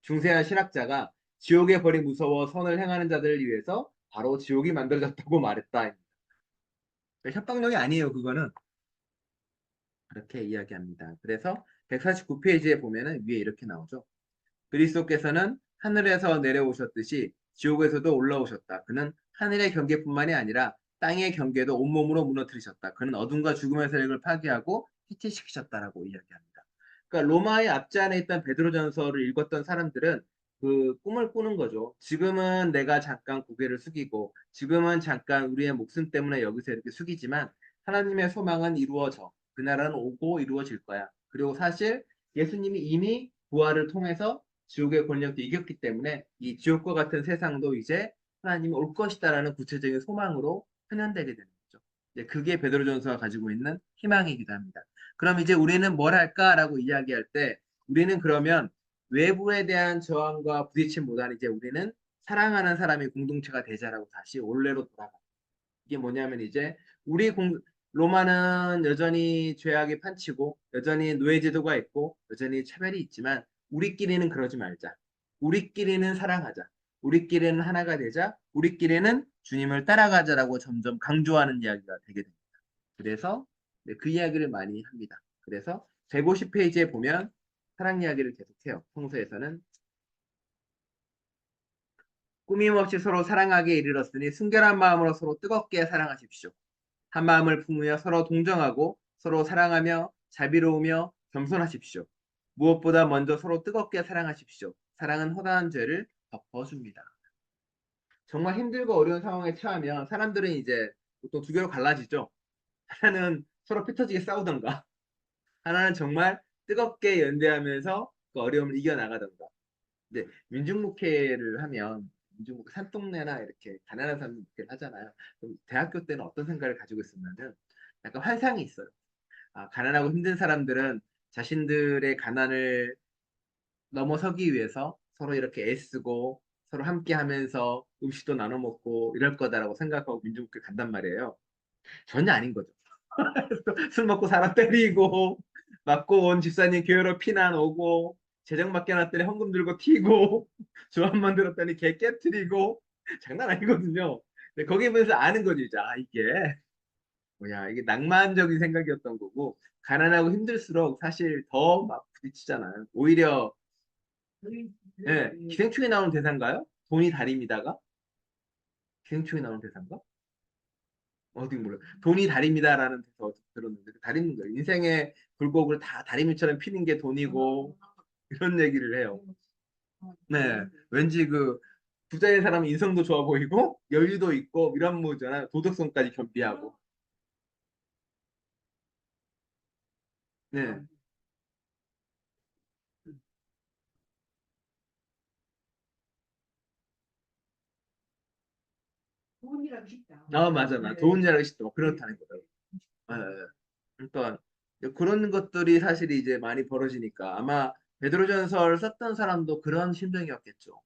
중세한 신학자가 지옥의 벌이 무서워 선을 행하는 자들을 위해서 바로 지옥이 만들어졌다고 말했다. 협박령이 아니에요, 그거는. 그렇게 이야기합니다. 그래서 149페이지에 보면은 위에 이렇게 나오죠. 그리스도께서는 하늘에서 내려오셨듯이 지옥에서도 올라오셨다. 그는 하늘의 경계뿐만이 아니라 땅의 경계도 온몸으로 무너뜨리셨다. 그는 어둠과 죽음의 세력을 파괴하고 해체시키셨다라고 이야기합니다. 그러니까 로마의 앞잔에 있던 베드로전서를 읽었던 사람들은 그 꿈을 꾸는 거죠. 지금은 내가 잠깐 고개를 숙이고 지금은 잠깐 우리의 목숨 때문에 여기서 이렇게 숙이지만 하나님의 소망은 이루어져. 그날은 오고 이루어질 거야. 그리고 사실 예수님이 이미 부활을 통해서 지옥의 권력도 이겼기 때문에 이 지옥과 같은 세상도 이제 하나님이 올 것이다라는 구체적인 소망으로 현현되게 되는 거죠. 이제 그게 베드로전서가 가지고 있는 희망이기도 합니다. 그럼 이제 우리는 뭘 할까라고 이야기할 때 우리는 그러면 외부에 대한 저항과 부딪힘보다는 이제 우리는 사랑하는 사람이 공동체가 되자라고 다시 원래로 돌아가. 이게 뭐냐면 이제 우리 로마는 여전히 죄악이 판치고 여전히 노예제도가 있고 여전히 차별이 있지만 우리끼리는 그러지 말자. 우리끼리는 사랑하자. 우리끼리는 하나가 되자. 우리끼리는 주님을 따라가자라고 점점 강조하는 이야기가 되게 됩니다. 그래서 그 이야기를 많이 합니다. 그래서 150페이지에 보면 사랑 이야기를 계속해요. 성서에서는 꾸밈없이 서로 사랑하게 이르렀으니 순결한 마음으로 서로 뜨겁게 사랑하십시오. 한 마음을 품으며 서로 동정하고 서로 사랑하며 자비로우며 겸손하십시오. 무엇보다 먼저 서로 뜨겁게 사랑하십시오. 사랑은 허다한 죄를 덮어줍니다. 정말 힘들고 어려운 상황에 처하면 사람들은 이제 보통 두 개로 갈라지죠. 하나는 서로 피 터지게 싸우던가, 하나는 정말 뜨겁게 연대하면서 그 어려움을 이겨나가던가. 근데 민중목회를 하면 민중목회 산동네나 이렇게 가난한 사람 목회를 하잖아요. 그럼 대학교 때는 어떤 생각을 가지고 있었냐면 약간 환상이 있어요. 아, 가난하고 힘든 사람들은 자신들의 가난을 넘어서기 위해서 서로 이렇게 애쓰고 서로 함께 하면서 음식도 나눠 먹고 이럴 거다라고 생각하고 민중국회 간단 말이에요. 전혀 아닌 거죠. 술 먹고 사람 때리고 맞고 온 집사님 교회로 피난 오고 재정 맡겨놨더니 헌금 들고 튀고 조합 만들었더니 개 깨트리고 장난 아니거든요. 근데 거기에 비해서 아는 거죠. 이제 아 이게 뭐야 이게 낭만적인 생각이었던 거고 가난하고 힘들수록 사실 더 막 부딪히잖아요. 오히려 예, 기생충에 나오는 대사인가요? 돈이 다립니다가 기생충에 나오는 대사인가? 어디 몰라. 돈이 다립니다라는 데서 어디서 들었는데 다리는 거예요. 인생의 굴곡을 다 다리미처럼 피는 게 돈이고 이런 얘기를 해요. 네, 왠지 그 부자인 사람은 인성도 좋아 보이고 여유도 있고 이런 뭐잖아. 도덕성까지 겸비하고. 네, 좋은 일 하기 쉽다. 아 맞아, 나 좋은 일 하기 싫다. 뭐 그렇다는 거예요. 예, 그러니까 그런 것들이 사실 이제 많이 벌어지니까 아마 베드로전서를 썼던 사람도 그런 심정이었겠죠.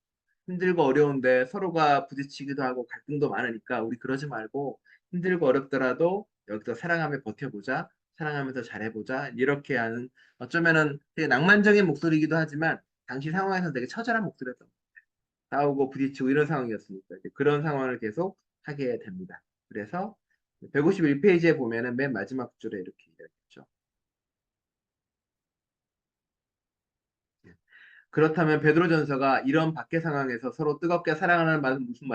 힘들고 어려운데 서로가 부딪히기도 하고 갈등도 많으니까 우리 그러지 말고 힘들고 어렵더라도 여기서 사랑하며 버텨보자. 사랑하면서 잘해보자. 이렇게 하는 어쩌면은 되게 낭만적인 목소리이기도 하지만 당시 상황에서 되게 처절한 목소리였던 거예요. 싸우고 부딪히고 이런 상황이었으니까 이제 그런 상황을 계속 하게 됩니다. 그래서 151페이지에 보면은 맨 마지막 줄에 이렇게 이야기했죠. 그렇다면 베드로전서가 이런 박해 상황에서 서로 뜨겁게 사랑하는 말은 무슨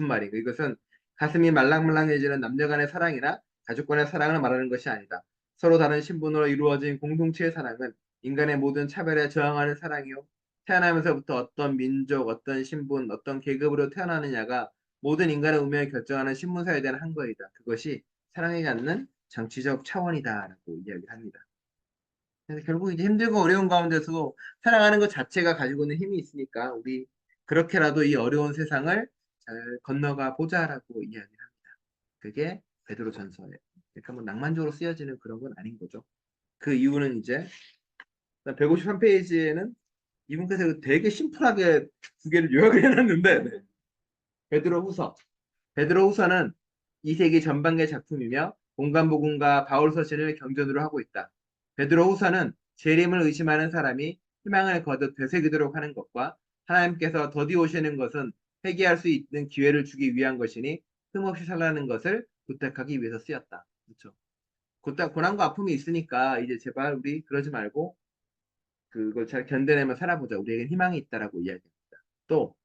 말인가? 이것은 가슴이 말랑말랑해지는 남녀 간의 사랑이나 가족 간의 사랑을 말하는 것이 아니다. 서로 다른 신분으로 이루어진 공동체의 사랑은 인간의 모든 차별에 저항하는 사랑이요. 태어나면서부터 어떤 민족, 어떤 신분, 어떤 계급으로 태어나느냐가 모든 인간의 운명을 결정하는 신문사에 대한 한 거이다. 그것이 사랑이 갖는 정치적 차원이다라고 이야기를 합니다. 그래서 결국 이제 힘들고 어려운 가운데서도 사랑하는 것 자체가 가지고 있는 힘이 있으니까 우리 그렇게라도 이 어려운 세상을 잘 건너가 보자라고 이야기합니다. 그게 베드로전서예요. 그러니까 뭐 낭만적으로 쓰여지는 그런 건 아닌 거죠. 그 이유는 이제 153페이지에는 이분께서 되게 심플하게 두 개를 요약을 해놨는데 네. 베드로후서. 베드로후서는 2세기 전반기의 작품이며 공간복음과 바울서신을 경전으로 하고 있다. 베드로후서는 재림을 의심하는 사람이 희망을 거듭 되새기도록 하는 것과 하나님께서 더디 오시는 것은 회개할 수 있는 기회를 주기 위한 것이니 흠없이 살라는 것을 부탁하기 위해서 쓰였다. 그렇죠. 고난과 아픔이 있으니까 이제 제발 우리 그러지 말고 그걸 잘 견뎌내며 살아보자. 우리에겐 희망이 있다라고 이야기합니다. 또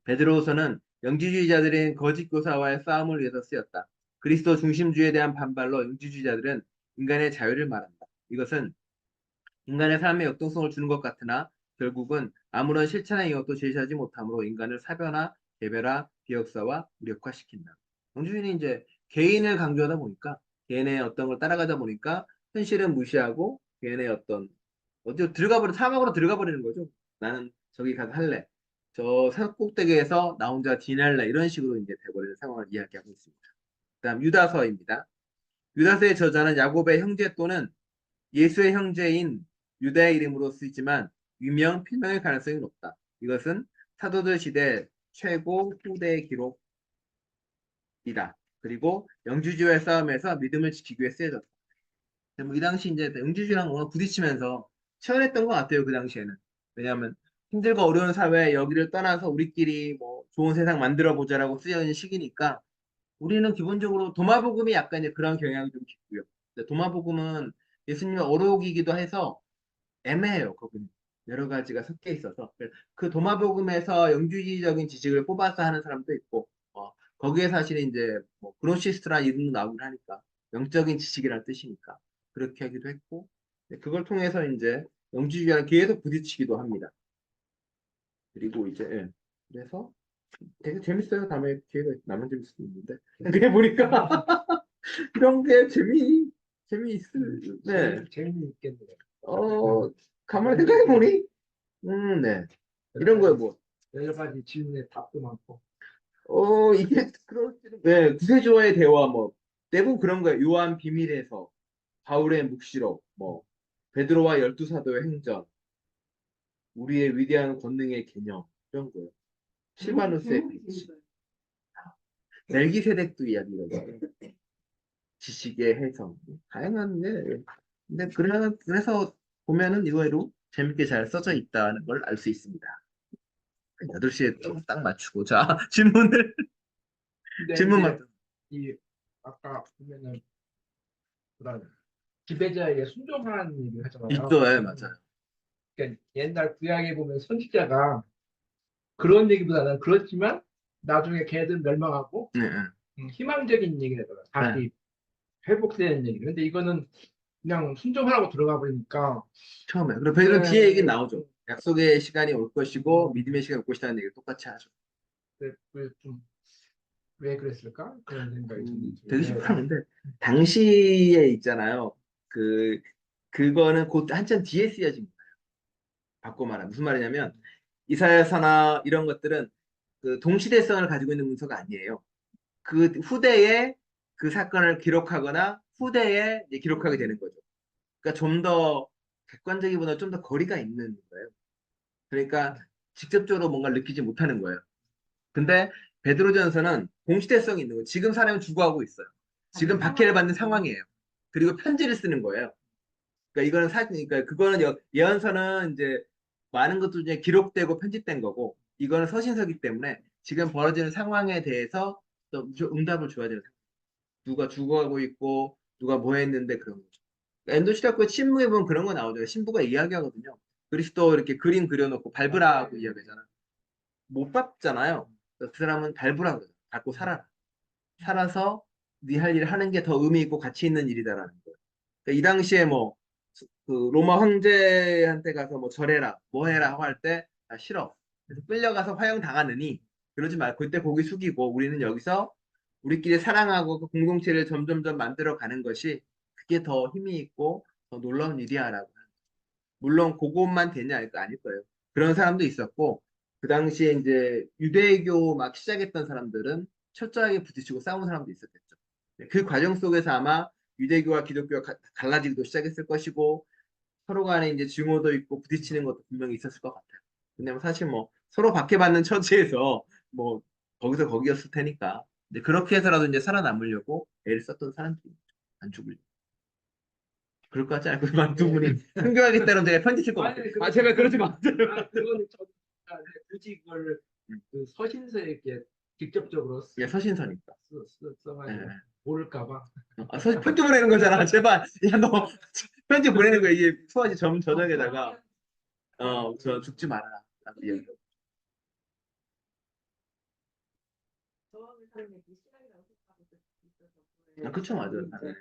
베드로후서는 영지주의자들인 거짓 교사와의 싸움을 위해서 쓰였다. 그리스도 중심주의에 대한 반발로 영지주의자들은 인간의 자유를 말한다. 이것은 인간의 삶의 역동성을 주는 것 같으나 결국은 아무런 실천의 이것도 제시하지 못함으로 인간을 사변화, 개별화, 비역사와 무력화시킨다. 영지주의는 이제 개인을 강조하다 보니까 개인의 어떤 걸 따라가다 보니까 현실은 무시하고 개인의 어떤 어디 사막으로 들어가 버리는 거죠. 나는 저기 가서 할래. 저 산꼭대기에서 나 혼자 디날래 이런 식으로 이제 돼버리는 상황을 이야기하고 있습니다. 그다음 유다서입니다. 유다서의 저자는 야곱의 형제 또는 예수의 형제인 유다의 이름으로 쓰이지만 유명 필명의 가능성이 높다. 이것은 사도들 시대 최고 후대 기록이다. 그리고 영주주의 싸움에서 믿음을 지키기 위해 쓰여졌다. 뭐이 당시 이제 영주주의랑 뭔가 부딪히면서 치열했던 것 같아요. 그 당시에는. 왜냐하면 힘들고 어려운 사회에 여기를 떠나서 우리끼리 뭐 좋은 세상 만들어 보자라고 쓰여진 시기니까 우리는 기본적으로 도마복음이 약간 이제 그런 경향이 좀 깊고요. 근데 도마복음은 예수님의 어록이기도 해서 애매해요. 거기는 여러 가지가 섞여 있어서 그 도마복음에서 영주주의적인 지식을 뽑아서 하는 사람도 있고 거기에 사실은 이제 뭐 그노시스트라는 이름도 나오긴 하니까 영적인 지식이라는 뜻이니까 그렇게 하기도 했고 그걸 통해서 이제 영주주의랑 계속 부딪히기도 합니다. 그리고 이제 그래서 되게 재밌어요. 다음에 기회가 나면 재밌을 수 있는데 그게 보니까 이런 게 재미있을 네. 재미있겠네요. 가만히 생각해 보니 네. 이런 거에 뭐 여러 가지 질문에 답도 많고. 이게 그럴지는 네, 구세주와의 대화 뭐 대부분 그런 거예요. 요한 비밀에서 바울의 묵시록 뭐 베드로와 열두 사도의 행전 우리의 위대한 권능의 개념 이런 거예요. 실바누스의 빛 멜기세덱도 이야기가 있어요. 지식의 해석 다양한 게 근데 그래서 보면은 이거로 재밌게 잘 써져 있다는 걸 알 수 있습니다. 8시에 딱 맞추고 자 질문을 근데 질문만 이제 이 아까 보면은 그런 지배자에게 순종하는 얘기를 하잖아요. 있어요. 맞아요. 그러니까 옛날 구약에 보면 선지자가 그런 얘기보다는 그렇지만 나중에 걔들 멸망하고 네, 네. 희망적인 얘기를 하더라고요. 다시 회복되는 얘기. 근데 이거는 그냥 순종하라고 들어가 버리니까 처음에. 그리고 베드로는 뒤에 얘기 네. 나오죠. 약속의 시간이 올 것이고 믿음의 시간이 올 것이라는 얘기를 똑같이 하죠. 왜 그랬을까? 그런 생각이 되게 드는데 심플한데 당시에 있잖아요. 그거는 곧 한참 뒤에 쓰여진 거예요. 바꿔 말하면 무슨 말이냐면 이사야서나 이런 것들은 그 동시대성을 가지고 있는 문서가 아니에요. 그 후대에 그 사건을 기록하거나 후대에 이제 기록하게 되는 거죠. 그러니까 좀 더 객관적이보다 좀 더 거리가 있는 거예요. 그러니까 직접적으로 뭔가를 느끼지 못하는 거예요. 근데 베드로전서는 동시대성이 있는 거예요. 지금 사람이 죽어가고 있어요. 지금 박해를 받는 상황이에요. 그리고 편지를 쓰는 거예요. 그러니까 이거는 그러니까 그거는 예언서는 이제 많은 것도 이제 기록되고 편집된 거고 이거는 서신서기 때문에 지금 벌어지는 상황에 대해서 또 응답을 줘야 되는 상황. 누가 죽어가고 있고 누가 뭐 했는데 그런 거죠. 엔도 시라코의 친무에 보면 그런 거 나오죠. 신부가 이야기하거든요. 그리스도 이렇게 그림 그려놓고 밟으라고 이야기하잖아. 못 밟잖아요. 그 사람은 밟으라고 그러죠. 밟고 살아라. 살아서 네 할 일 하는 게 더 의미 있고 가치 있는 일이다라는 거예요. 그러니까 이 당시에 뭐 그 로마 황제한테 가서 뭐 절해라, 뭐 해라 하고 할 때 아, 싫어. 그래서 끌려가서 화형 당하느니 그러지 말고 그때 고개 숙이고 우리는 여기서 우리끼리 사랑하고 그 공동체를 점점점 만들어 가는 것이 그게 더 힘이 있고 더 놀라운 일이야라고. 물론 그것만 되냐 아닐 거예요. 그런 사람도 있었고 그 당시에 이제 유대교 막 시작했던 사람들은 철저하게 부딪히고 싸운 사람도 있었겠죠. 그 과정 속에서 아마 유대교와 기독교가 갈라지기도 시작했을 것이고 서로 간에 이제 증오도 있고 부딪히는 것도 분명히 있었을 것 같아요. 왜냐면 사실 뭐 서로 박해받는 처지에서 뭐 거기서 거기였을 테니까. 근데 그렇게 해서라도 이제 살아남으려고 애를 썼던 사람들이 안 죽으려고. 그럴 것 같지 않고 두 분이 순교하겠다는 제가 편지칠 것 같아요. 아 제발 그러지 마세요. 그거는 굳이 그걸 그 서신서에 이렇게 직접적으로 예, 서신서니까. 써가지고 예. 모를까봐. 아, 편지 보내는 거잖아. 제발. 야, 너 편지 보내는 거야. 이게 수화지 저녁에다가 저 죽지 마라. 라고 이야기. 저항을 하는 게 신앙이라고 생각하고 있어서 아, 그쵸, 맞아요. 네.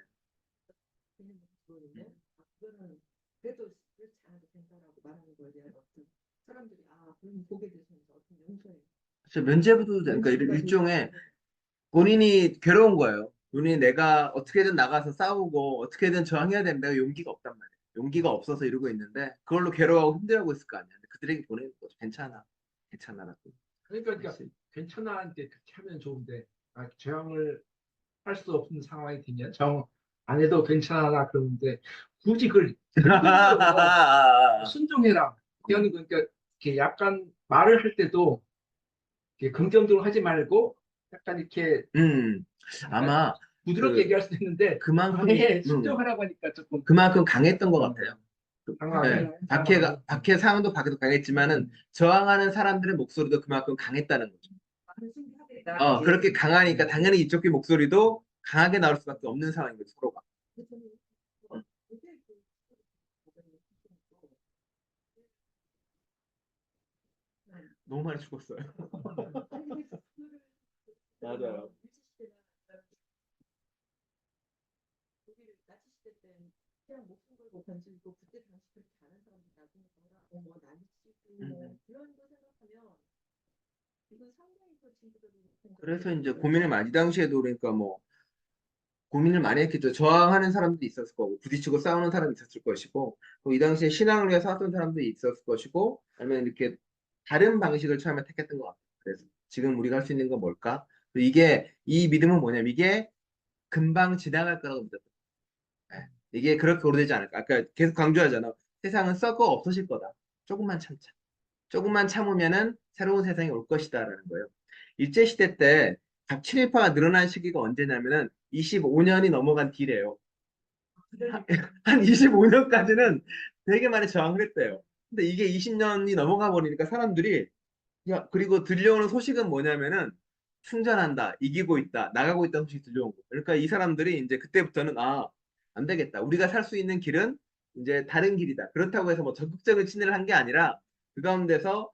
그냥 그거는데 그거는 그래도 그렇지 않아도 된다라고 말하는 거에 대한 어떤 사람들이 그럼 보게 되시면서 어떤 용서에 진짜 면죄부도 그러니까 일종의 본인이 괴로운 거예요. 본인이 내가 어떻게든 나가서 싸우고 어떻게든 저항해야 되는데 용기가 없단 말이에요. 용기가 없어서 이러고 있는데 그걸로 괴로워하고 힘들어하고 있을 거 아니야. 근데 그들에게 보내는 거죠. 괜찮아. 괜찮아라고. 그러니까 괜찮아한테 그렇게 하면 좋은데 저항을 할 수 없는 상황이 되면 정 안 해도 괜찮아 그러는데 굳이 그걸 순종해라. 그냥 그러니까 이렇게 약간 말을 할 때도 이렇게 긍정적으로 하지 말고 약간 이렇게 아마 부드럽게 그 얘기할 수 있는데 그만큼 순종하라고 하니까 조금 그만큼 강했던 것 같아요. 강하게 네, 박해 상황도 박해도 강했지만은 저항하는 사람들의 목소리도 그만큼 강했다는 거죠. 승리하겠다. 그렇게 강하니까 당연히 이쪽 목소리도 강하게 나올 수밖에 없는 상황인 거죠, 서로가. 너무 많이 죽었어요. 맞아요. 우리를 나치 시대 때는 그냥 목숨 걸고 건지고 그때 당시 그렇게 하는 사람들 나중에 뭐 난치고 뭐 그런 거 생각하면 이건 상당히 그 친구들이 그래서 이제 고민을 많이 이 당시에도 그러니까 뭐 고민을 많이 했겠죠. 저항하는 사람도 있었을 거고 부딪히고 싸우는 사람이 있었을 것이고 또 이 당시에 신앙을 위해 싸웠던 사람도 있었을 것이고 아니면 이렇게 다른 방식을 처음에 택했던 것 같아요. 그래서 지금 우리가 할 수 있는 건 뭘까? 이게 이 믿음은 뭐냐면 이게 금방 지나갈 거라고 믿었다. 예. 이게 그렇게 오래되지 않을까. 아까 계속 강조하잖아. 세상은 썩어 없어질 거다. 조금만 참자. 조금만 참으면은 새로운 세상이 올 것이다라는 거예요. 일제시대 때 친일파가 늘어난 시기가 언제냐면은 25년이 넘어간 뒤래요. 한 25년까지는 되게 많이 저항을 했대요. 근데 이게 20년이 넘어가 버리니까 사람들이 야, 그리고 들려오는 소식은 뭐냐면은 충전한다, 이기고 있다, 나가고 있다는 소식이 들려온 거예요. 그러니까 이 사람들이 이제 그때부터는 안 되겠다. 우리가 살 수 있는 길은 이제 다른 길이다. 그렇다고 해서 뭐 적극적인 친일을 한 게 아니라 그 가운데서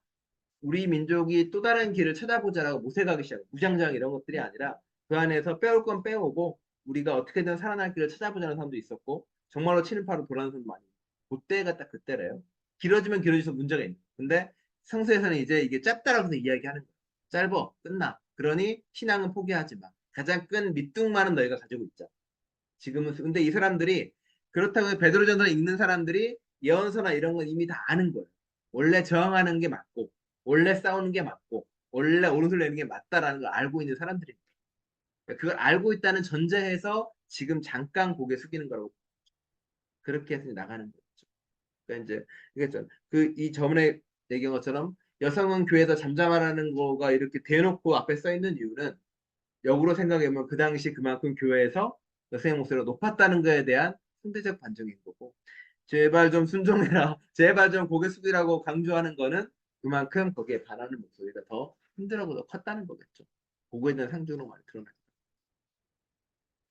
우리 민족이 또 다른 길을 찾아보자라고 모색하기 시작. 무장장 이런 것들이 아니라 그 안에서 빼올 건 빼오고 우리가 어떻게든 살아날 길을 찾아보자는 사람도 있었고 정말로 친일파로 돌아가는 사람도 많이 있고 그때가 딱 그때래요. 길어지면 길어져서 문제가 있는. 근데 성서에서는 이제 이게 짧다라고 이야기하는 거예요. 짧어 끝나. 그러니 신앙은 포기하지 마. 가장 큰 밑둥만은 너희가 가지고 있자. 지금은 근데 이 사람들이 그렇다고 베드로전서를 읽는 사람들이 예언서나 이런 건 이미 다 아는 거예요. 원래 저항하는 게 맞고 원래 싸우는 게 맞고 원래 오른손 내는 게 맞다라는 걸 알고 있는 사람들입니다. 그걸 알고 있다는 전제에서 지금 잠깐 고개 숙이는 거라고 그렇게 해서 나가는 거죠. 그러니까 이제 이게 그이 저번에 얘기한 것처럼 여성은 교회에서 잠잠하라는 거가 이렇게 대놓고 앞에 써 있는 이유는 역으로 생각해보면 그 당시 그만큼 교회에서 여성의 목소리가 높았다는 것에 대한 상대적 반증인 거고 제발 좀 순종해라 제발 좀 고개 숙이라고 강조하는 거는 그만큼 거기에 반하는 목소리가 더 힘들고 더 컸다는 거겠죠. 그거에 대한 상징으로 많이 드러나요.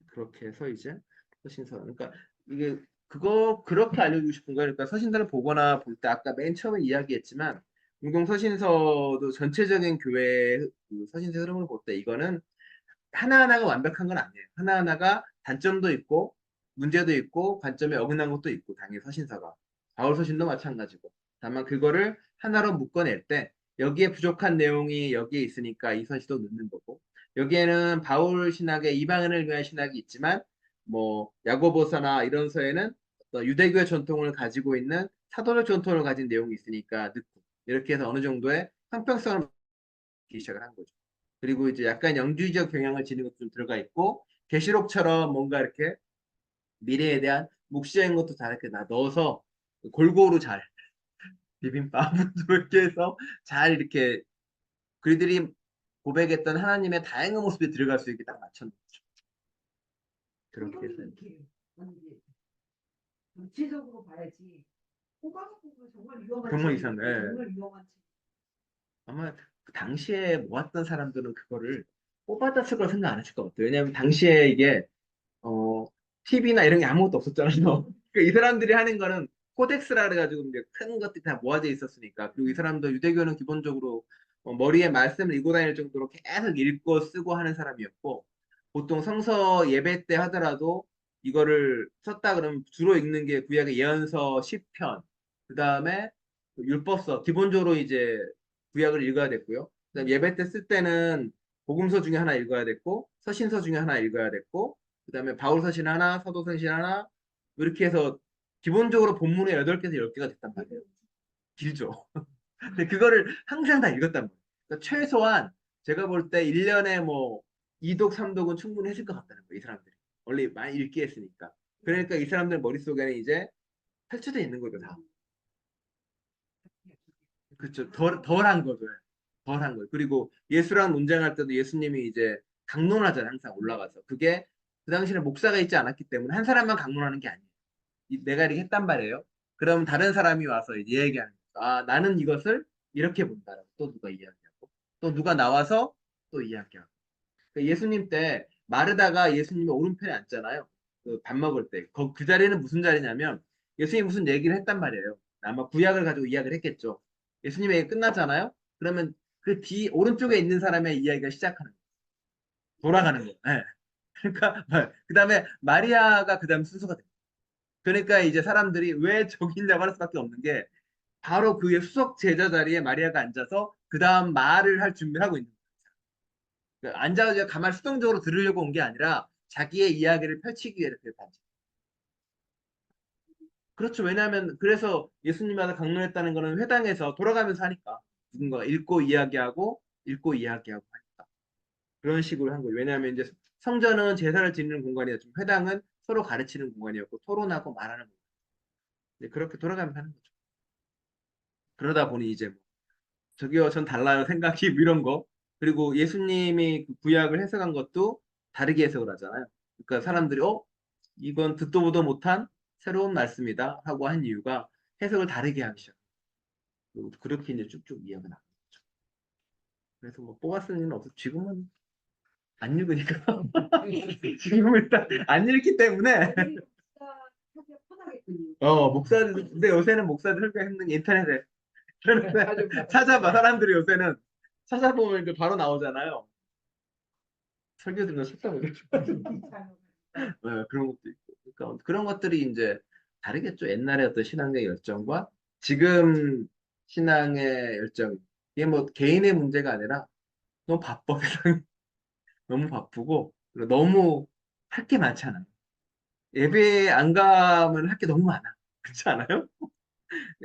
그렇게 해서 이제 신선 그러니까 이게 그거 그렇게 알려주고 싶은 거예요. 그러니까 서신서를 보거나 볼 때 아까 맨 처음에 이야기했지만 공동 서신서도 전체적인 교회 그 서신서 흐름을 볼 때 이거는 하나하나가 완벽한 건 아니에요. 하나하나가 단점도 있고 문제도 있고 관점에 어긋난 것도 있고 당연히 서신서가 바울 서신도 마찬가지고 다만 그거를 하나로 묶어낼 때 여기에 부족한 내용이 여기에 있으니까 이 서신도 넣는 거고 여기에는 바울 신학의 이방인을 위한 신학이 있지만 뭐 야고보서나 이런 서에는 어떤 유대교의 전통을 가지고 있는 사도적 전통을 가진 내용이 있으니까 넣고 이렇게 해서 어느 정도의 형평성을 만들기 시작을 한 거죠. 그리고 이제 약간 영주의적 경향을 지닌 것도 좀 들어가 있고 계시록처럼 뭔가 이렇게 미래에 대한 묵시적인 것도 다 이렇게 넣어서 골고루 잘 비빔밥으로 이렇게 해서 잘 이렇게 그들이 고백했던 하나님의 다양한 모습에 들어갈 수 있게 딱 맞춰놓죠. 그렇게 해서 이렇게 완전히 전체적으로 봐야지. 뽑아보면 정말 위험한 정말 책이에요. 이상해. 예. 정말 위험한 책. 아마 그 당시에 모았던 사람들은 그거를 뽑아놨을 걸 생각 안 했을 것 같아요. 왜냐하면 당시에 이게 어, TV나 이런 게 아무것도 없었잖아요. 그러니까 이 사람들이 하는 거는 코덱스라 그래가지고 이제 큰 것들이 다 모아져 있었으니까. 그리고 이 사람도 유대교는 기본적으로 머리에 말씀을 읽고 다닐 정도로 계속 읽고 쓰고 하는 사람이었고, 보통 성서 예배 때 하더라도 이거를 썼다 그러면 주로 읽는 게 구약의 예언서 10편, 그 다음에 율법서, 기본적으로 이제 구약을 읽어야 됐고요. 그다음 예배 때 쓸 때는 복음서 중에 하나 읽어야 됐고, 서신서 중에 하나 읽어야 됐고, 그다음에 바울서신 하나, 사도서신 하나 이렇게 해서 기본적으로 본문에 8개에서 10개가 됐단 말이에요. 길죠. 근데 그거를 항상 다 읽었단 말이에요. 그러니까 최소한 제가 볼 때 1년에 뭐 2독, 3독은 충분히 했을 것 같다는 거예요. 이 사람들이. 원래 많이 읽게 했으니까. 그러니까 이 사람들 머릿속에는 이제 탈출돼 있는 거죠, 다. 그렇죠. 덜한 거죠. 덜한 거예요. 그리고 예수랑 논쟁할 때도 예수님이 이제 강론하잖아요. 항상 올라가서. 그게 그 당시에는 목사가 있지 않았기 때문에 한 사람만 강론하는 게 아니에요. 내가 이렇게 했단 말이에요. 그럼 다른 사람이 와서 이제 얘기하는 거죠. 아, 나는 이것을 이렇게 본다라고 또 누가 이야기하고 또 누가 나와서 또 이야기하고. 그러니까 예수님 때 마르다가 예수님의 오른편에 앉잖아요. 그 밥 먹을 때. 그 자리는 무슨 자리냐면 예수님이 무슨 얘기를 했단 말이에요. 아마 구약을 가지고 이야기를 했겠죠. 예수님의 얘기 끝났잖아요. 그러면 그 뒤 오른쪽에 있는 사람의 이야기가 시작하는 거예요. 돌아가는 거예요. 예. 그러니까 그 다음에 마리아가 그 다음 순서가 돼요. 그러니까 이제 사람들이 왜 저기 있냐고 할 수밖에 없는 게 바로 그의 수석 제자 자리에 마리아가 앉아서 그 다음 말을 할 준비를 하고 있는 거예요. 앉아서 가만 수동적으로 들으려고 온 게 아니라 자기의 이야기를 펼치기 위해 이렇게 앉아. 그렇죠. 왜냐하면 그래서 예수님마다 강론했다는 거는 회당에서 돌아가면서 하니까 누군가가 읽고 이야기하고 하니까 그런 식으로 한 거예요. 왜냐하면 이제 성전은 제사를 드리는 공간이었지만 회당은 서로 가르치는 공간이었고 토론하고 말하는 공간. 이제 그렇게 돌아가면서 하는 거죠. 그러다 보니 이제 뭐 저기요, 전 달라요. 생각이 뭐 이런 거. 그리고 예수님이 그 구약을 해석한 것도 다르게 해석을 하잖아요. 그러니까 사람들이 이건 듣도 보도 못한 새로운 말씀이다 하고 한 이유가 해석을 다르게 하기 시작. 그렇게 이제 쭉쭉 이해가 나는 거죠. 그래서 뭐 뽑았을 일은 없어. 지금은 안 읽으니까. 지금은 일단 안 읽기 때문에. 하기가 편하겠군요. 목사들, 근데 요새는 목사들 설교 힘든 게 인터넷에 찾아봐. 사람들이 요새는 찾아보면 이제 바로 나오잖아요. 설교 들으면 속상해. 그런 것도 있고. 그러니까 그런 것들이 이제 다르겠죠. 옛날에 어떤 신앙의 열정과 지금 신앙의 열정. 이게 뭐 개인의 문제가 아니라 너무 바빠. 세상이. 너무 바쁘고 그리고 너무 할 게 많잖아요. 예배 안 가면 할 게 너무 많아. 그렇지 않아요?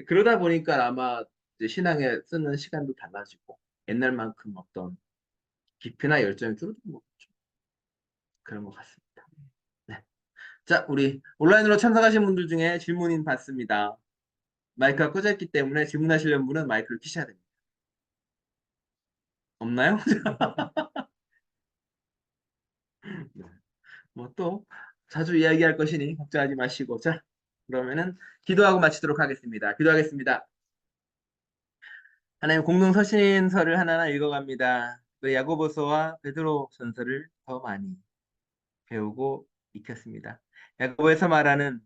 그러다 보니까 아마 이제 신앙에 쓰는 시간도 달라지고 옛날만큼 어떤 깊이나 열정이 줄어든 것 같죠. 그런 것 같습니다. 네. 자, 우리 온라인으로 참석하신 분들 중에 질문인 받습니다. 마이크가 꺼져 있기 때문에 질문하시려는 분은 마이크를 켜셔야 됩니다. 없나요? 네. 뭐 또 자주 이야기할 것이니 걱정하지 마시고 자, 그러면은 기도하고 마치도록 하겠습니다. 기도하겠습니다. 하나님 공동 서신서를 하나하나 읽어갑니다. 그 야고보서와 베드로 전서를 더 많이 배우고 익혔습니다. 야고보에서 말하는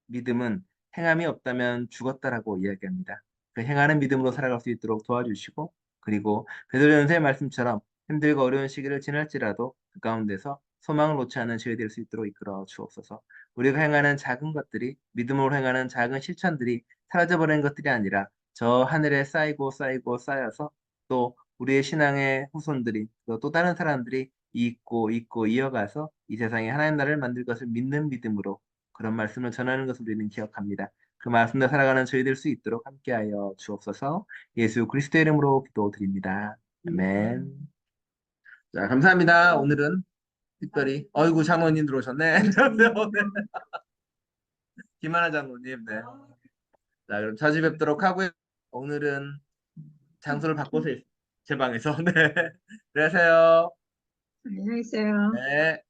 믿음은 행함이 없다면 죽었다라고 이야기합니다. 그 행하는 믿음으로 살아갈 수 있도록 도와주시고 그리고 베드로 전서의 말씀처럼 힘들고 어려운 시기를 지날지라도 그 가운데서 소망을 놓지 않는 저희 될 수 있도록 이끌어 주옵소서. 우리가 행하는 작은 것들이 믿음으로 행하는 작은 실천들이 사라져버리는 것들이 아니라 저 하늘에 쌓이고 쌓이고 쌓여서 또 우리의 신앙의 후손들이 또 다른 사람들이 잊고 이어가서 이 세상에 하나님 나라를 만들 것을 믿는 믿음으로 그런 말씀을 전하는 것을 우리는 기억합니다. 그 말씀대로 살아가는 저희 될 수 있도록 함께하여 주옵소서. 예수 그리스도의 이름으로 기도드립니다. 아멘. 자, 감사합니다. 오늘은 특별히 어이구 장로님 들어오셨네. 오늘 김하나 장로님. 네. 자, 그럼 자주 뵙도록 하고요. 오늘은 장소를 바꿔서 제 방에서 네. 안녕하세요. 안녕히 계세요. 네.